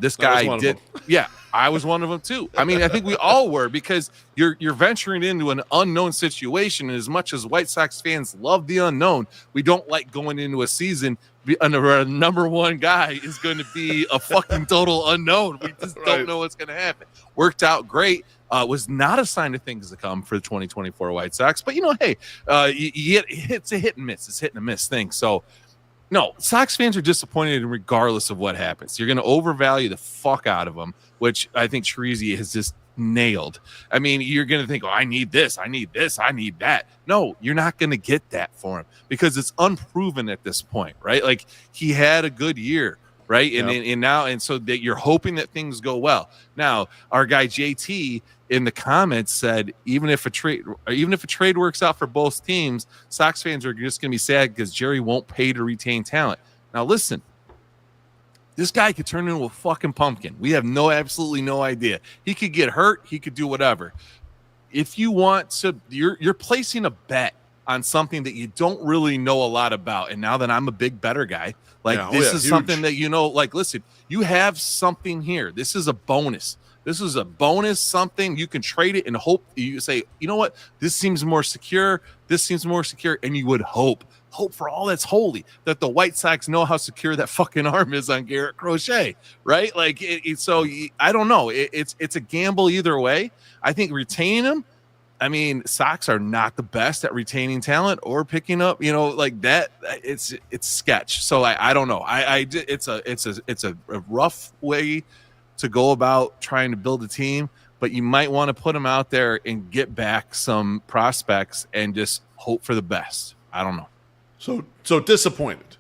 This guy did. Yeah, I was one of them too. I mean, I think we all were, because you're venturing into an unknown situation. And as much as White Sox fans love the unknown, we don't like going into a season under a number 1 guy is going to be a fucking total unknown. We just don't know what's going to happen. Worked out great. Was not a sign of things to come for the 2024 White Sox. But, hey, it's a hit and miss. It's hit and miss thing. So, no, Sox fans are disappointed regardless of what happens. You're going to overvalue the fuck out of them, which I think Treasy has just nailed. I mean, you're going to think, I need this, I need this, I need that. No, you're not going to get that for him because it's unproven at this point, right? Like, he had a good year. Right. And so that you're hoping that things go well. Now, our guy JT in the comments said, even if a trade works out for both teams, Sox fans are just going to be sad because Jerry won't pay to retain talent. Now, listen, this guy could turn into a fucking pumpkin. We have absolutely no idea. He could get hurt. He could do whatever. If you want to, you're placing a bet on something that you don't really know a lot about. And now that I'm a big better guy, this is huge. Something that, listen, you have something here. This is a bonus. This is a bonus, something you can trade it and hope you say, you know what? This seems more secure. This seems more secure. And you would hope for all that's holy that the White Sox know how secure that fucking arm is on Garrett Crochet, right? Like, so I don't know. It's a gamble either way. I think retaining him, I mean, Sox are not the best at retaining talent or picking up, like that. It's sketch. So I don't know. It's a rough way to go about trying to build a team, but you might want to put them out there and get back some prospects and just hope for the best. I don't know. So disappointed.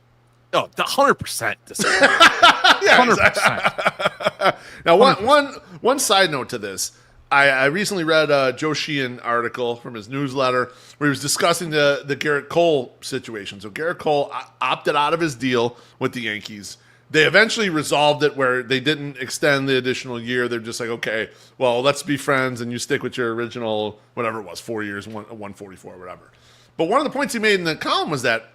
Oh, 100% disappointed. Yeah, 100%. Exactly. Now, one side note to this. I recently read a Joe Sheehan article from his newsletter where he was discussing the Garrett Cole situation. So Garrett Cole opted out of his deal with the Yankees. They eventually resolved it where they didn't extend the additional year. They're just like, okay, well, let's be friends and you stick with your original, whatever it was, 4 years, 144, whatever. But one of the points he made in the column was that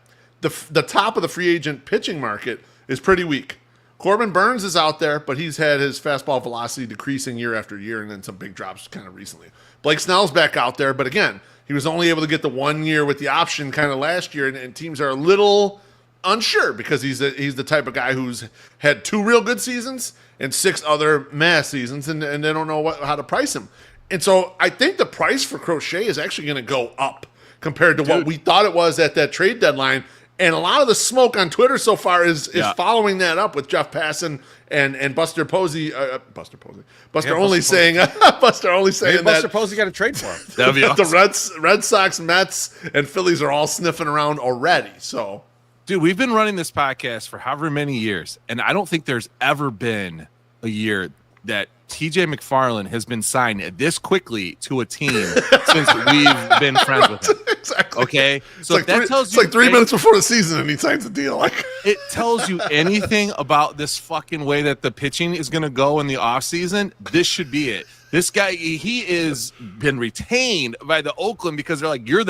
the top of the free agent pitching market is pretty weak. Corbin Burns is out there, but he's had his fastball velocity decreasing year after year and then some big drops kind of recently. Blake Snell's back out there, but again, he was only able to get the 1 year with the option kind of last year, and teams are a little unsure because he's the type of guy who's had 2 real good seasons and 6 other mass seasons, and they don't know how to price him. And so I think the price for Crochet is actually going to go up compared to what we thought it was at that trade deadline. And a lot of the smoke on Twitter so far is following that up with Jeff Passan and Buster Posey. Buster only saying that Buster Posey got a trade for him. That'd be awesome. The Red Sox, Mets, and Phillies are all sniffing around already. So, dude, we've been running this podcast for however many years, and I don't think there's ever been a year that TJ McFarland has been signed this quickly to a team since we've been friends with him. Exactly. Okay, It's so like if that tells it's you like 3 minutes before the season, and he signs a deal. Like it tells you anything about this fucking way that the pitching is going to go in the offseason, this should be it. This guy, he is been retained by the Oakland because they're like, you're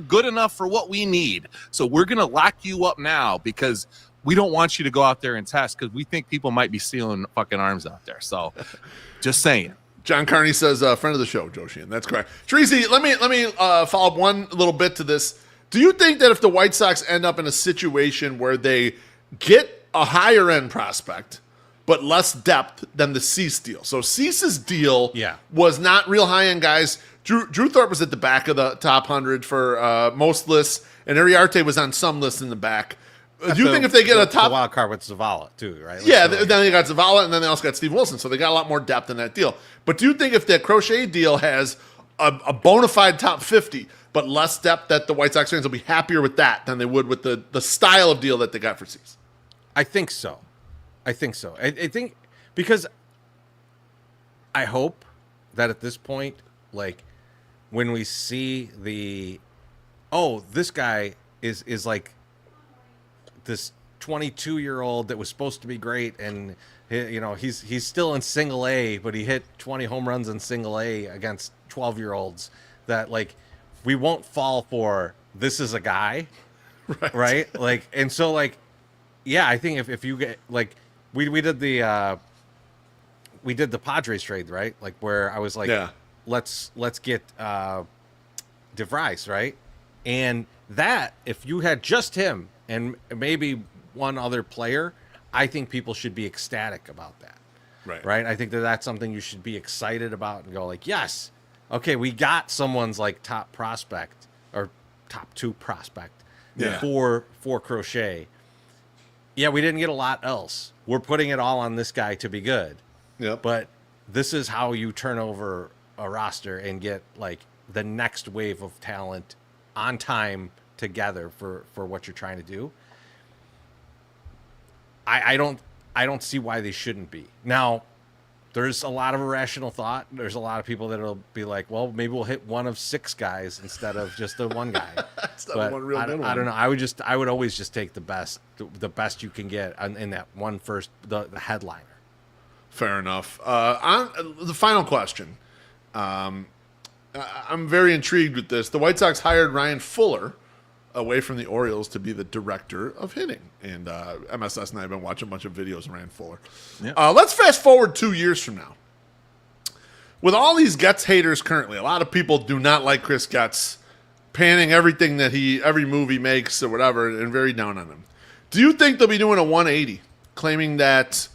good enough for what we need. So we're going to lock you up now because we don't want you to go out there and test because we think people might be stealing fucking arms out there. So just saying. John Carney says, friend of the show, Joe Sheehan. That's correct. Treasy, let me follow up one little bit to this. Do you think that if the White Sox end up in a situation where they get a higher end prospect, but less depth than the Cease deal? So Cease's deal was not real high end guys. Drew Thorpe was at the back of the top 100 for most lists, and Uriarte was on some lists in the back. Do you think if they get a top wild card with Zavala too, right? Yeah, then they got Zavala, and then they also got Steve Wilson, so they got a lot more depth in that deal. But do you think if that Crochet deal has a bona fide top 50, but less depth, that the White Sox fans will be happier with that than they would with the style of deal that they got for Cease? I think so. I think because I hope that at this point, like when we see this guy is like this 22-year-old that was supposed to be great, and he's still in single A, but he hit 20 home runs in single A against 12-year-olds. That like we won't fall for this is a guy, right? Like, and so like, yeah, I think if you get like we did the Padres trade, right? Like where I was like, let's get DeVries, right? And that if you had just him and maybe one other player, I think people should be ecstatic about that. Right. I think that's something you should be excited about and go like, yes, okay, we got someone's like top prospect or top 2 prospect for Crochet. Yeah, we didn't get a lot else. We're putting it all on this guy to be good. Yeah. But this is how you turn over a roster and get like the next wave of talent on time together for what you're trying to do. I don't see why they shouldn't be. Now, there's a lot of irrational thought. There's a lot of people that'll be like, well, maybe we'll hit one of 6 guys instead of just the one guy. But one real I don't know. I would always just take the best you can get in that one first, the headliner. Fair enough. On the final question, I'm very intrigued with this. The White Sox hired Ryan Fuller away from the Orioles to be the director of hitting. And MSS and I have been watching a bunch of videos of Ryan Fuller. Yeah. Let's fast forward 2 years from now. With all these Getz haters currently, a lot of people do not like Chris Getz, panning everything that every move he makes or whatever, and very down on him. Do you think they'll be doing a 180, claiming that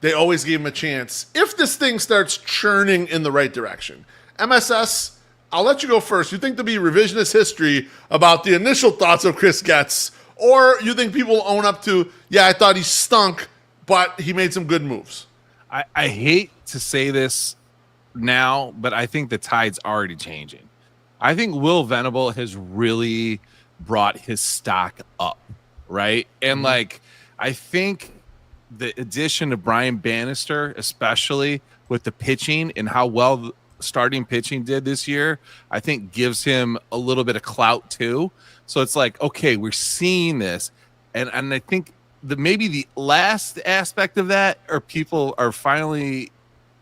they always gave him a chance if this thing starts churning in the right direction? MSS, I'll let you go first. You think there'll be revisionist history about the initial thoughts of Chris Getz, or you think people will own up to, yeah, I thought he stunk, but he made some good moves? I hate to say this now, but I think the tide's already changing. I think Will Venable has really brought his stock up, right? And like, I think the addition of Brian Bannister, especially with the pitching and how well starting pitching did this year, I think gives him a little bit of clout too. So it's like, okay, we're seeing this. And I think maybe the last aspect of that, or people are finally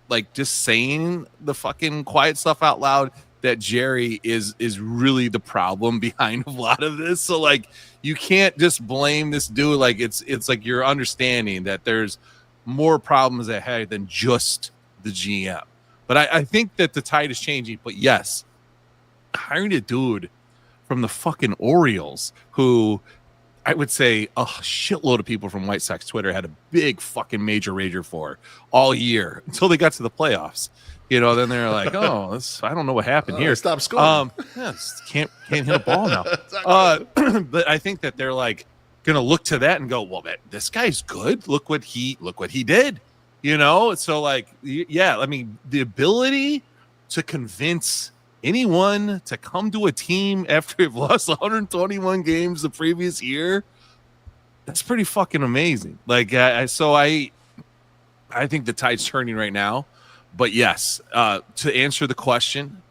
like just saying the fucking quiet stuff out loud, that Jerry is really the problem behind a lot of this. So like, you can't just blame this dude. Like it's like you're understanding that there's more problems ahead than just the GM. But I think that the tide is changing. But yes, hiring a dude from the fucking Orioles, who I would say a shitload of people from White Sox Twitter had a big fucking major rager for all year until they got to the playoffs. You know, then they're like, "Oh, I don't know what happened here. Stop scoring. Can't hit a ball now." But I think that they're like gonna look to that and go, "Well, this guy's good. Look what he did." You know, so like, yeah, I mean, the ability to convince anyone to come to a team after they've lost 121 games the previous year, that's pretty fucking amazing. Like, I think the tide's turning right now. But yes, to answer the question,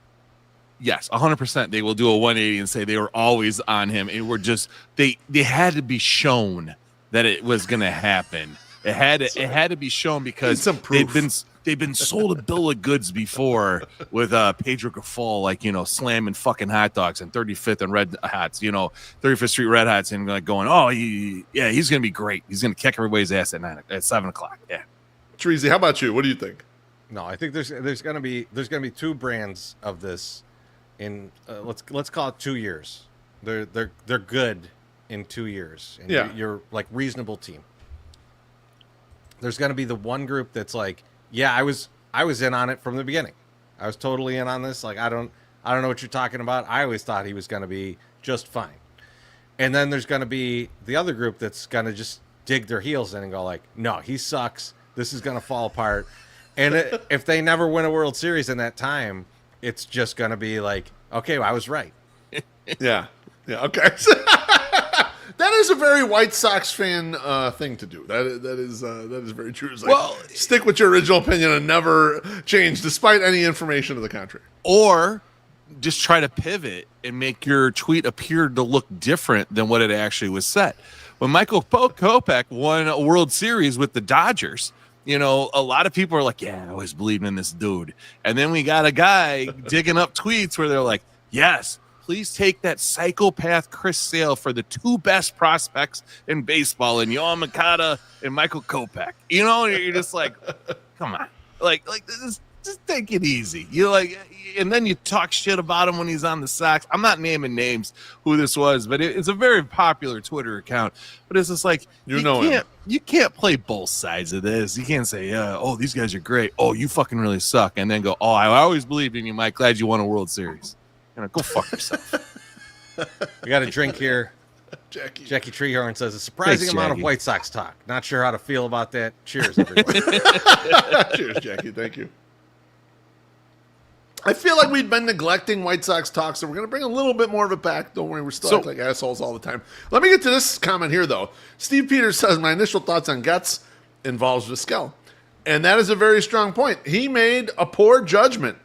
yes, 100%. They will do a 180 and say they were always on him. And we're just they had to be shown that it was going to happen. It had to be shown because they've been sold a bill of goods before with Pedro Gaffol, like, you know, slamming fucking hot dogs and 35th and Red Hots, you know, 35th Street Red Hots, and like going, oh, he's going to be great. He's going to kick everybody's ass at 7 o'clock. Yeah. Treasy, how about you? What do you think? No, I think there's gonna be two brands of this in let's call it 2 years. They're good in 2 years. And yeah, you're like reasonable team. There's gonna be the one group that's like, yeah, I was in on it from the beginning. I was totally in on this. Like I don't know what you're talking about. I always thought he was gonna be just fine. And then there's gonna be the other group that's gonna just dig their heels in and go like, no, he sucks. This is gonna fall apart. And if they never win a World Series in that time, it's just going to be like, okay, well, I was right. Yeah, okay. That is a very White Sox fan thing to do. That is very true. It's like, well, stick with your original opinion and never change, despite any information to the contrary. Or just try to pivot and make your tweet appear to look different than what it actually was said. When Michael Kopech won a World Series with the Dodgers, you know, a lot of people are like, yeah, I always believed in this dude. And then we got a guy digging up tweets where they're like, yes, please take that psychopath Chris Sale for the two best prospects in baseball, and Yohan Moncada and Michael Kopech. You know, you're just like, come on. Like just take it easy. You like, and then you talk shit about him when he's on the Sox. I'm not naming names who this was, but it's a very popular Twitter account. But it's just like, you can't play both sides of this. You can't say, oh, these guys are great. Oh, you fucking really suck. And then go, oh, I always believed in you, Mike. Glad you won a World Series. You know, go fuck yourself. We got a drink here. Jackie Treehorn says a surprising amount of White Sox talk. Not sure how to feel about that. Cheers, everybody. Cheers, Jackie. Thank you. I feel like we've been neglecting White Sox talk, so we're going to bring a little bit more of it back. Don't worry, we're still like assholes all the time. Let me get to this comment here, though. Steve Peters says, my initial thoughts on Getz involves Vizquel. And that is a very strong point. He made a poor judgment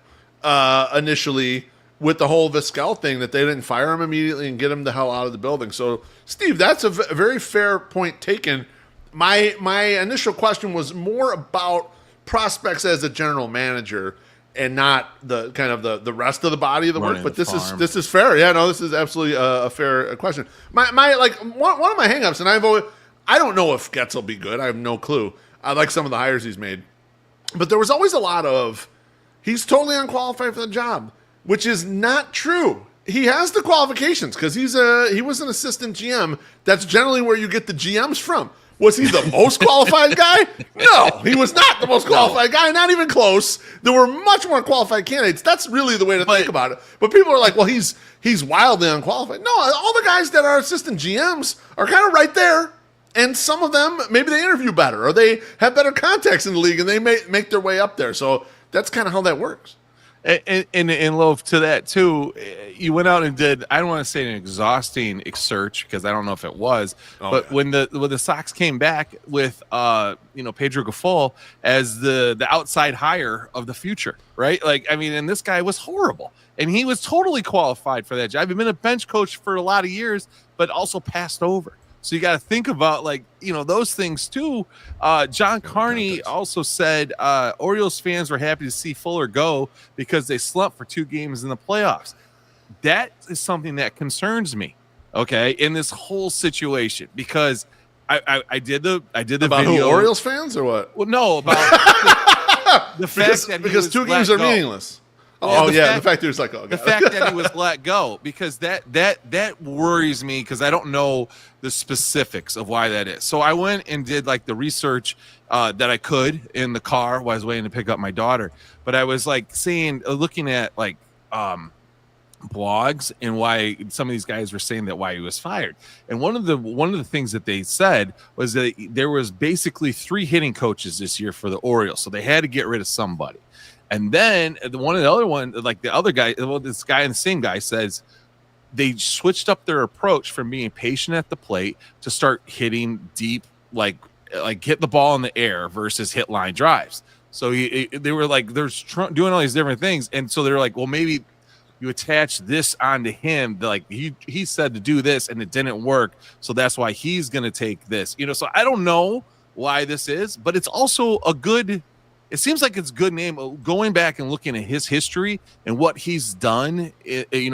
initially with the whole Vizquel thing, that they didn't fire him immediately and get him the hell out of the building. So, Steve, that's a very fair point taken. My initial question was more about prospects as a general manager and not the kind of the rest of the body of the work. But this is fair. Yeah, no, this is absolutely a fair question. My like one of my hangups, and I don't know if Getz will be good. I have no clue. I like some of the hires he's made, but there was always a lot of he's totally unqualified for the job, which is not true. He has the qualifications because he was an assistant GM. That's generally where you get the GMs from. Was he the most qualified guy? No, he was not the most qualified guy, not even close. There were much more qualified candidates. That's really the way to think about it. But people are like, well, he's wildly unqualified. No, all the guys that are assistant GMs are kind of right there. And some of them, maybe they interview better or they have better contacts in the league and they may make their way up there. So that's kind of how that works. And Loaf, to that too, you went out and did, I don't want to say an exhausting search because I don't know if it was, but yeah. when the Sox came back with Pedro Gaffol as the outside hire of the future, right? Like, I mean, and this guy was horrible and he was totally qualified for that job. He'd been a bench coach for a lot of years, but also passed over. So you got to think about, like, you know, those things too. John Carney also said Orioles fans were happy to see Fuller go because they slumped for 2 games in the playoffs. That is something that concerns me, okay, in this whole situation, because I did the about video. Who, Orioles fans or what? Well, no, about the fact that because 2 games are meaningless. The fact that he was like, the fact that he was let go, because that worries me because I don't know the specifics of why that is. So I went and did like the research that I could in the car while I was waiting to pick up my daughter. But I was like looking at like blogs and why some of these guys were saying that why he was fired. And one of the things that they said was that there was basically 3 hitting coaches this year for the Orioles, so they had to get rid of somebody. And then the other guy, this guy and the same guy says they switched up their approach from being patient at the plate to start hitting deep, like hit the ball in the air versus hit line drives. So they were like, they're doing all these different things. And so they're like, well, maybe you attach this onto him. Like he said to do this and it didn't work, so that's why he's going to take this. So I don't know why this is, but it's also a good. It seems like it's a good name. Going back and looking at his history and what he's done,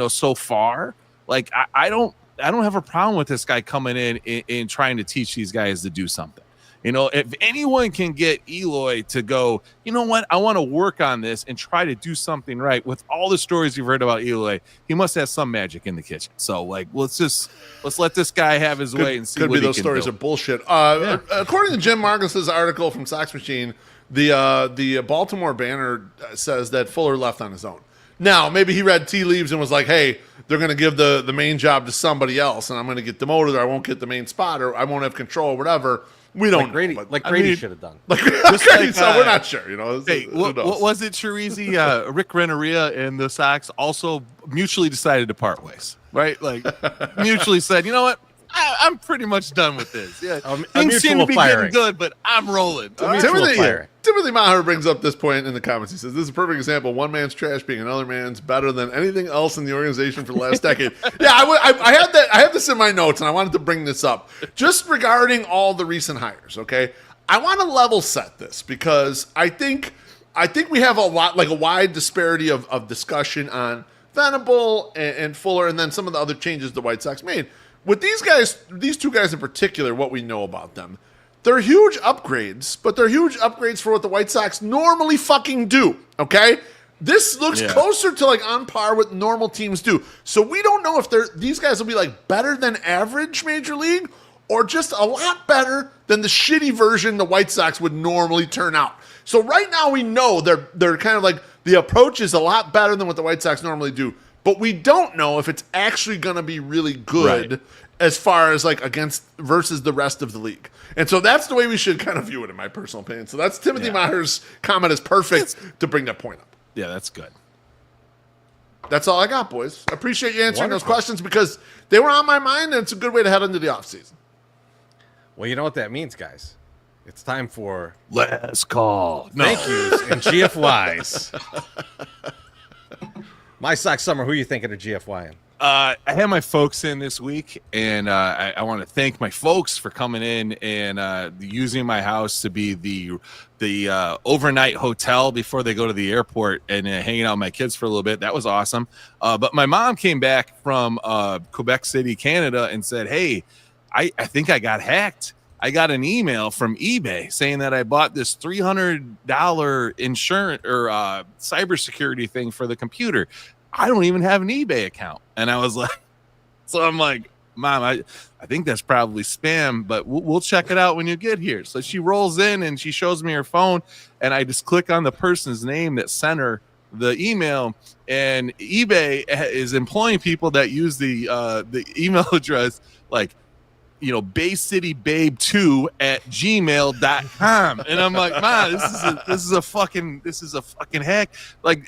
so far. Like I don't have a problem with this guy coming in and trying to teach these guys to do something. If anyone can get Eloy to go, you know what, I want to work on this and try to do something right. With all the stories you've heard about Eloy, he must have some magic in the kitchen. So, let's let this guy have his way and see what he can do. Could be those stories are bullshit. According to Jim Margus's article from Sox Machine, the Baltimore Banner says that Fuller left on his own. Now, maybe he read tea leaves and was like, hey, they're going to give the main job to somebody else, and I'm going to get demoted, or I won't get the main spot, or I won't have control, or whatever. We don't know. Grady should have done. So we're not sure. Hey, what was it, Chirizi? Rick Renneria and the Sox also mutually decided to part ways, right? Like, mutually said, you know what? I'm pretty much done with this. Yeah, things seem to be getting good, but I'm rolling. Timothy Maher brings up this point in the comments. He says, this is a perfect example of one man's trash being another man's better than anything else in the organization for the last decade. Yeah, I have this in my notes, and I wanted to bring this up. Just regarding all the recent hires, okay? I want to level set this because I think we have a wide disparity of discussion on Venable and Fuller, and then some of the other changes the White Sox made. With these guys, these two guys in particular, what we know about them, they're huge upgrades, but they're huge upgrades for what the White Sox normally fucking do, okay? This looks closer to on par with normal teams do. So we don't know if these guys will be better than average Major League or just a lot better than the shitty version the White Sox would normally turn out. So right now we know they're kind of the approach is a lot better than what the White Sox normally do. But we don't know if it's actually going to be really good as far as against versus the rest of the league. And so that's the way we should kind of view it, in my personal opinion. So that's Timothy Maher's comment is perfect to bring that point up. Yeah, that's good. That's all I got, boys. I appreciate you answering those questions because they were on my mind, and it's a good way to head into the offseason. Well, you know what that means, guys. It's time for last call. Thank yous and GFYs. My Sox Summer, who are you thinking of GFY in? I had my folks in this week, and I want to thank my folks for coming in and using my house to be the overnight hotel before they go to the airport and hanging out with my kids for a little bit. That was awesome. But my mom came back from Quebec City, Canada, and said, hey, I think I got hacked. I got an email from eBay saying that I bought this $300 insurance or cybersecurity thing for the computer. I don't even have an eBay account. And I was like, so I'm like, Mom, I think that's probably spam, but we'll check it out when you get here. So she rolls in and she shows me her phone, and I just click on the person's name that sent her the email, and eBay is employing people that use the email address Bay City Babe 2 at gmail.com. And I'm like, Mom, this is a fucking hack.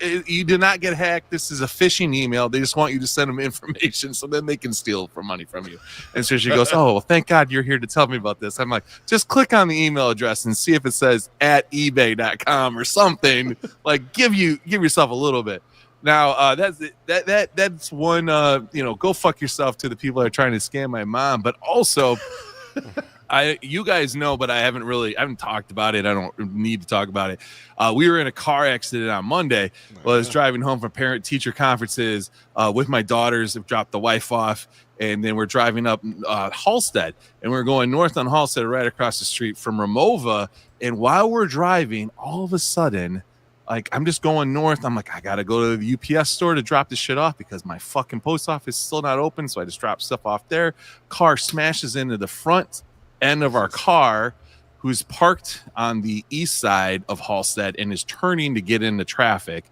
You did not get hacked. This is a phishing email. They just want you to send them information so then they can steal money from you. And so she goes, oh, well, thank God you're here to tell me about this. I'm like, just click on the email address and see if it says at ebay.com or something. Give yourself a little bit. Now that's one. Go fuck yourself to the people that are trying to scam my mom. But also, you guys know, but I haven't talked about it. I don't need to talk about it. We were in a car accident on Monday. Well, I was driving home from parent-teacher conferences with my daughters. I've dropped the wife off, and then we're driving up Halstead, and we're going north on Halstead, right across the street from Ramova. And while we're driving, all of a sudden, I'm just going north. I'm like, I got to go to the UPS store to drop this shit off because my fucking post office is still not open. So I just drop stuff off there. Car smashes into the front end of our car, who's parked on the east side of Halstead and is turning to get into traffic.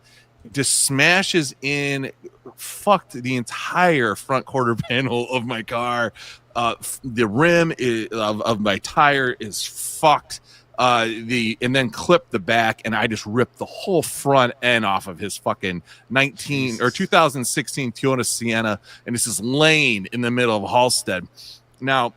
Just smashes in, fucked the entire front quarter panel of my car. The rim of my tire is fucked. And then clipped the back, and I just ripped the whole front end off of his fucking 2016 Toyota Sienna, and this is laying in the middle of Halstead. Now,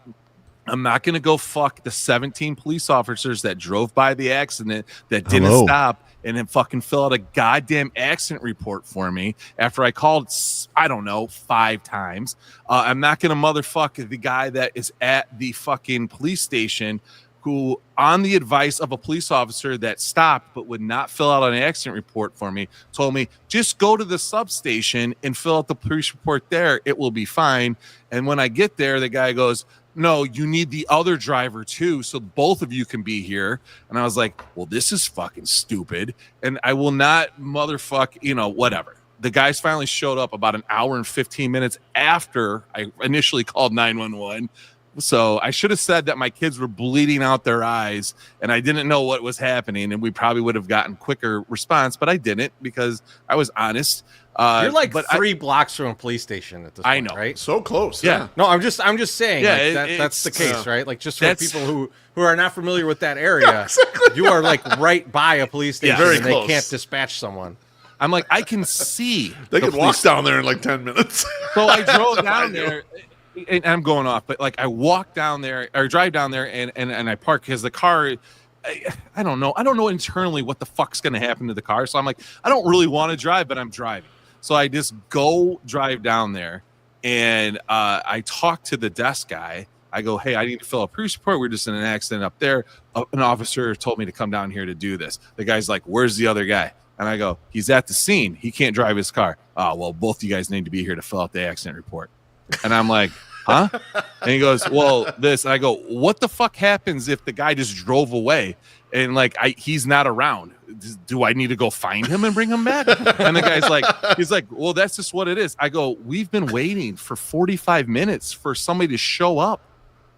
I'm not going to go fuck the 17 police officers that drove by the accident that didn't stop and then fucking fill out a goddamn accident report for me after I called, I don't know, 5 times. I'm not going to motherfuck the guy that is at the fucking police station who, on the advice of a police officer that stopped but would not fill out an accident report for me, told me, just go to the substation and fill out the police report there. It will be fine. And when I get there, the guy goes, no, you need the other driver too, so both of you can be here. And I was like, well, this is fucking stupid. And I will not motherfuck, whatever. The guys finally showed up about an hour and 15 minutes after I initially called 911. So I should have said that my kids were bleeding out their eyes and I didn't know what was happening, and we probably would have gotten quicker response, but I didn't because I was honest. You're like 3 blocks from a police station at this point, I know, right? So close. Yeah. No, I'm just saying. Yeah, that's the case, right? Like, just for people who are not familiar with that area, exactly. you are like right by a police station, very and close. they can't dispatch someone. I'm like, I can see. They could walk down there in like 10 mintes. So I drove down there. And I'm going off, but like I walk down there or drive down there and I park because the car, I don't know internally what the fuck's going to happen to the car. So I'm like, I don't really want to drive, but I'm driving. So I just go drive down there and I talk to the desk guy. I go, hey, I need to fill out a police report. We're just in an accident up there. An officer told me to come down here to do this. The guy's like, where's the other guy? And I go, he's at the scene. He can't drive his car. Oh, well, both of you guys need to be here to fill out the accident report. And I'm like, huh? And he goes, well, this. And I go, what the fuck happens if the guy just drove away and like he's not around? Do I need to go find him and bring him back? And the guy's like, he's like, well, that's just what it is. I go, we've been waiting for 45 minutes for somebody to show up.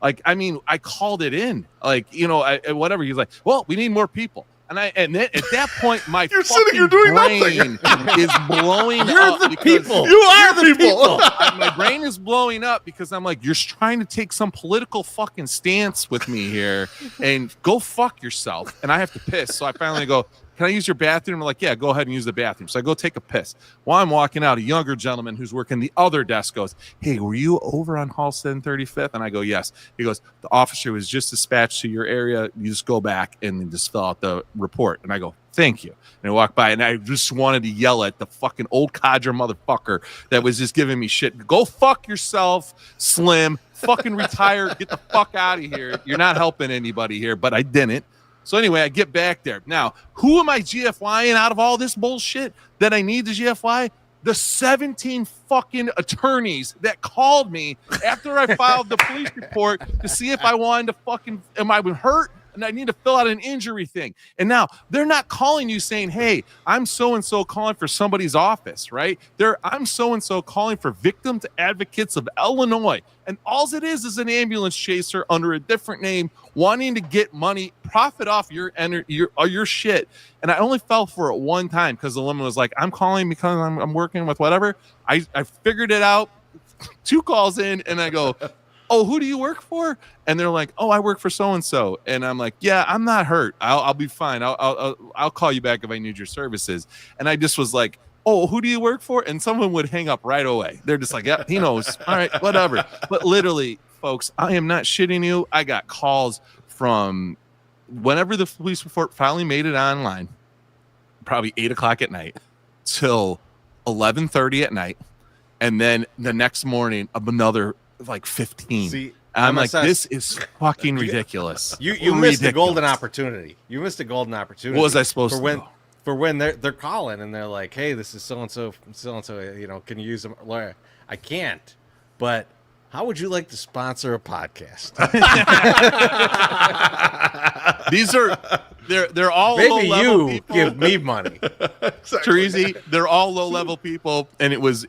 Like, I mean, I called it in, like, whatever. He's like, well, we need more people. And then at that point, my You're sitting here doing brain is blowing up. You're the people. You are the people. My brain is blowing up because I'm like, you're trying to take some political fucking stance with me here and go fuck yourself. And I have to piss. So I finally go, can I use your bathroom? I'm like, yeah, go ahead and use the bathroom. So I go take a piss. While I'm walking out, a younger gentleman who's working the other desk goes, hey, were you over on Halsted and 35th? And I go, yes. He goes, the officer was just dispatched to your area. You just go back and just fill out the report. And I go, thank you. And I walk by and I just wanted to yell at the fucking old codger motherfucker that was just giving me shit. Go fuck yourself, Slim. Fucking retire. Get the fuck out of here. You're not helping anybody here. But I didn't. So anyway, I get back there. Now, who am I GFYing out of all this bullshit that I need to GFY? The 17 fucking attorneys that called me after I filed the police report to see if I wanted to fucking, am I hurt? And I need to fill out an injury thing. And now they're not calling you saying, hey, I'm so-and-so calling for somebody's office, right? I'm so-and-so calling for Victims Advocates of Illinois. And all it is an ambulance chaser under a different name wanting to get money, profit off your shit. And I only fell for it one time because the woman was like, I'm calling because I'm working with whatever. I figured it out 2 calls in and I go, oh, who do you work for? And they're like, oh, I work for so-and-so. And I'm like, yeah, I'm not hurt. I'll be fine. I'll call you back if I need your services. And I just was like, oh, who do you work for? And someone would hang up right away. They're just like, yeah, he knows. All right, whatever. But literally, folks, I am not shitting you. I got calls from whenever the police report finally made it online, probably 8 o'clock at night till 11:30 at night. And then the next morning, another like 15. See, I'm like, this is fucking ridiculous. You missed a golden opportunity. You missed a golden opportunity. What was I supposed to do? For when they're calling and they're like, hey, this is so-and-so, can you use a lawyer? I can't, but how would you like to sponsor a podcast? They're all maybe low-level you people. give me money. Teresi, they're all low-level people, and it was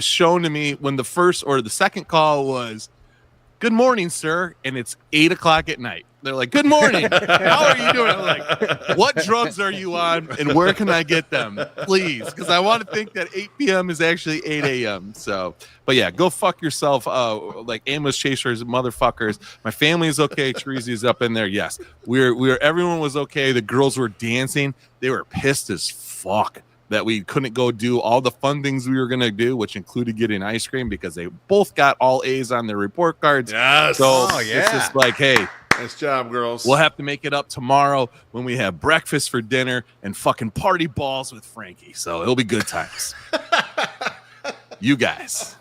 shown to me when the first or the second call was, good morning, sir, and it's 8 o'clock at night. They're like, good morning. How are you doing? I'm like, what drugs are you on, and where can I get them, please? Because I want to think that 8 p.m. is actually 8 a.m. So, but yeah, go fuck yourself, like ambulance chasers, motherfuckers. My family is okay. Teresi's up in there. Yes, we're everyone was okay. The girls were dancing. They were pissed as fuck. that we couldn't go do all the fun things we were going to do, which included getting ice cream because they both got all A's on their report cards. Yes. So Oh, yeah. it's just like, hey, Nice job, girls. we'll have to make it up tomorrow when we have breakfast for dinner and fucking party balls with Frankie. So it'll be good times. You guys.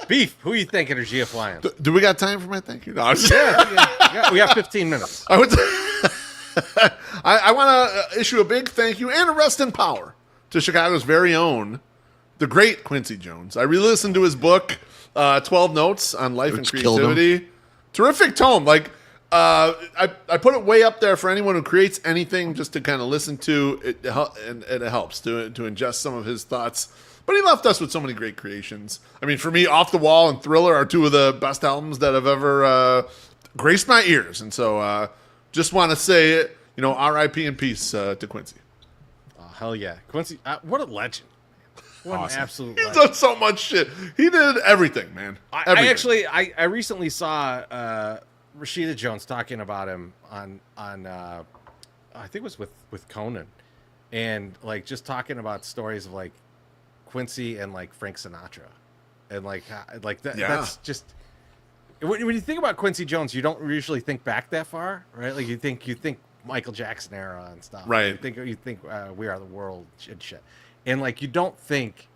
Beef, who are you thinking are GFYing? Do we got time for my thank you? No, I'm just- We got 15 minutes. I want to issue a big thank you and a rest in power to Chicago's very own, the great Quincy Jones. I re-listened to his book, 12 Notes on Life and Which killed him. Creativity. Terrific tome. Like, I put it way up there for anyone who creates anything just to kind of listen to it, and it helps to ingest some of his thoughts. But he left us with so many great creations. I mean, for me, Off the Wall and Thriller are two of the best albums that have ever graced my ears. And so just want to say, R.I.P. and peace to Quincy. Oh, hell yeah. Quincy, what a legend. What an absolute He's legend. done so much shit. He did everything, man. Everything. I recently saw Rashida Jones talking about him on I think it was with Conan, and like just talking about stories of like Quincy and like Frank Sinatra, and like that. Yeah. That's just when you think about Quincy Jones, you don't usually think back that far, right? Like you think Michael Jackson era and stuff, Right. You think We Are the World and shit, and like you don't think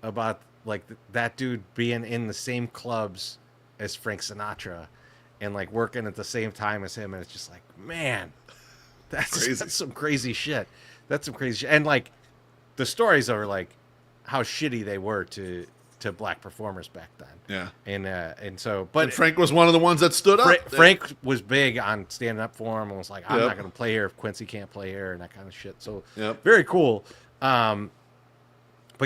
about like that dude being in the same clubs as Frank Sinatra and like working at the same time as him, and it's just like, man, that's some crazy shit. That's some crazy shit. And like the stories are like how shitty they were to black performers back then. Yeah. And so, but And Frank was one of the ones that stood up. Frank was big on standing up for him and was like, I'm Yep. not going to play here if Quincy can't play here and that kind of shit. So Yep. very cool. But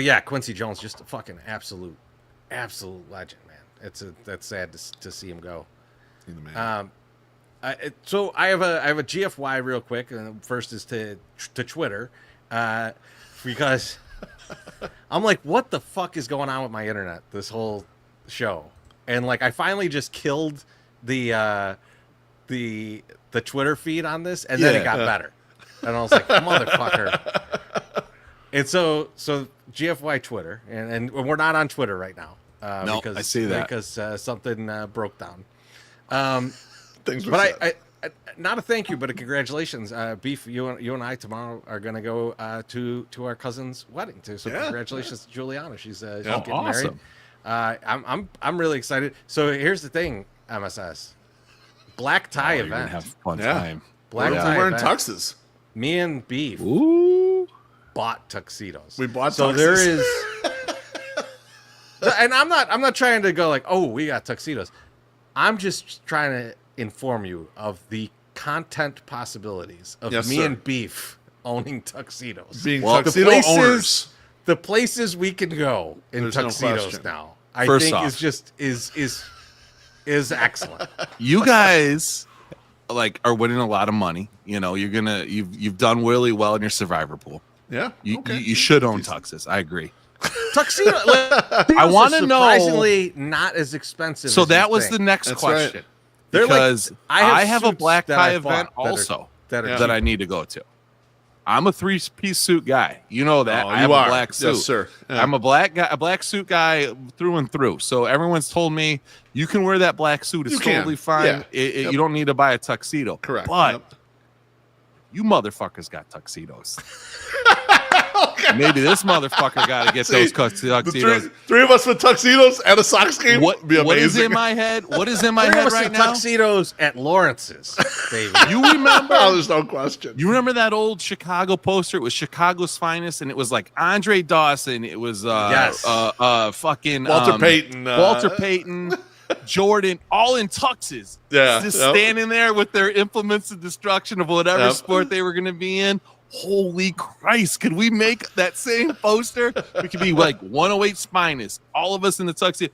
yeah, Quincy Jones, just a fucking absolute legend, man. That's sad to see him go. So I have a GFY real quick. First is to Twitter, because I'm like, what the fuck is going on with my internet this whole show? And like, I finally just killed the Twitter feed on this, and then it got better. And I was like, motherfucker. And so GFY Twitter, and we're not on Twitter right now. No, because, I see that. because something broke down. Things were But said. I not a thank you, but a congratulations, Beef. You and I tomorrow are gonna go to our cousin's wedding too. So congratulations to Juliana. She's getting married. I'm really excited. So here's the thing, MSS, black tie You're gonna event. have a fun time. Black We're tie wearing event. tuxes. Me and Beef Ooh. bought tuxedos. We bought so tuxes. there is. And I'm not trying to go like, oh, we got tuxedos. I'm just trying to inform you of the content possibilities of Yes, me sir. and Beef owning tuxedos. Being Well, tuxedo owners. The places we can go in There's no tuxedos question. now, I First think off. is just is excellent. You guys like are winning a lot of money. You've done really well in your survivor pool. Yeah. You should own tuxes. I agree. Tuxedo. I want to know. Surprisingly, not as expensive. So as that you was think. the next That's question. right. They're like- Because I have a suits black that tie I bought event that are- also that are that I need to go to. I'm a 3-piece suit guy. You know that. Oh, I you have are. a black suit. Yes, sir. Yeah. I'm a black suit guy through and through. So everyone's told me you can wear that black suit. It's You can. totally fine. Yeah. You don't need to buy a tuxedo. Correct. But Yep. you motherfuckers got tuxedos. Maybe this motherfucker got to get those The tuxedos. three of us with tuxedos at a Sox game What would be what is amazing. in my head? What is in my Bring head us right some now? tuxedos at Lawrence's, baby. You remember? Oh, there's no question. You remember that old Chicago poster? It was Chicago's finest, and it was like Andre Dawson. It was Yes. fucking Walter Payton. Walter Payton, Jordan, all in tuxes. Yeah, Just yep. standing there with their implements of destruction of whatever Yep. sport they were going to be in. Holy Christ! Could we make that same poster? We could be like 108's finest, all of us in the tuxedo.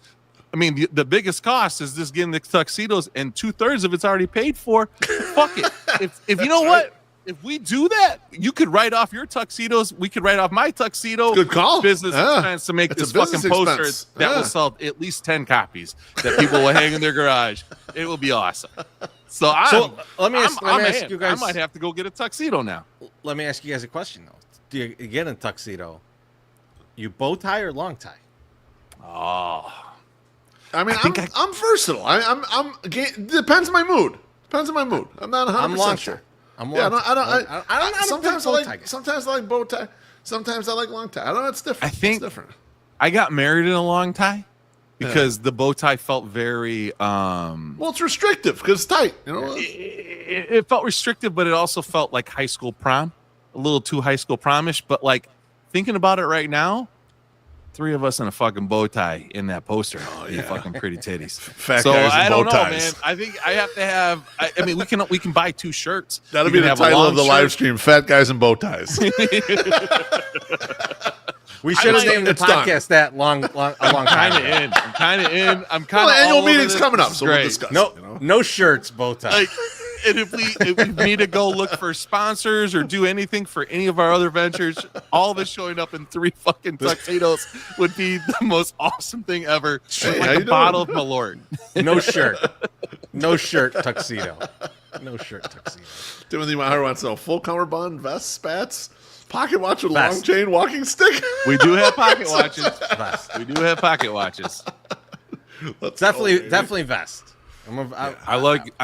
I mean, the biggest cost is just getting the tuxedos, and 2/3 of it's already paid for. Fuck it. If you know what, if we do that, you could write off your tuxedos. We could write off my tuxedo. Good call. Business Yeah. expense to make It's this a business fucking poster expense. that Yeah. will sell at least 10 copies that people will hang in their garage. It will be awesome. So let me ask I'm you guys. I might have to go get a tuxedo now. Let me ask you guys a question though. do you get in tuxedo? You bow tie or long tie? Oh, I mean, think I'm versatile. Depends on my mood. Depends on my mood. I'm not 100% I'm long sure. tie. I'm Yeah, long tie. I don't. Sometimes I bow tie guy. like. Sometimes I like bow tie. Sometimes I like long tie. I don't know. It's different. I think it's different. I got married in a long tie because the bow tie felt very Well, it's restrictive because it's tight. You know. it felt restrictive, but it also felt like high school prom, a little too high school promish. But like thinking about it right now, 3 of us in a fucking bow tie in that poster. You fucking pretty titties. Fat So guys in I don't bow know, ties. man. I think I have to have. I mean, we can buy 2 shirts. That'll We be can the have a title long of the shirt. live stream: "Fat Guys in Bow Ties." We should have might- named the it's done. podcast that a long time Kind of ago. in. I'm kind of in. I'm kind Well, of. the annual meeting's coming up, so we'll discuss. No, it, you know? no shirts, bow tie. Like, and if we need to go look for sponsors or do anything for any of our other ventures, all of us showing up in 3 fucking tuxedos would be the most awesome thing ever. Hey, how Like you a bottle doing? of Malort. No shirt. No shirt tuxedo. No shirt tuxedo. Timothy Meyer wants to know: full cummerbund, vest, spats, pocket watch with Vest. long chain, walking stick. We do have pocket watches. Vest. We do have pocket watches. Let's go, baby. Definitely vest. I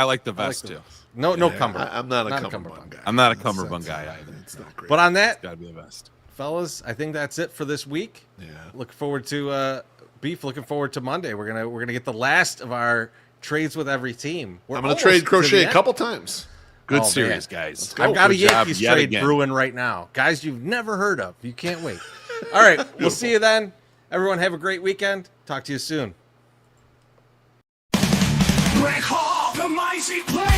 like the vest too. No cummerbund. I'm not a cummerbund guy. I'm not a cummerbund guy either. It's not great. But on that, Gotta be the vest. fellas, I think that's it for this week. Yeah. Looking forward to Beef. Looking forward to Monday. We're gonna get the last of our trades with every team. We're I'm gonna almost trade to Crochet the a end. couple times. Good Oh, series, man. guys. go. I've got a Good job Yankees yet trade again. brewing right now, guys. You've never heard of. You can't wait. All right, we'll see you then. Everyone, have a great weekend. Talk to you soon. Break off the mighty play.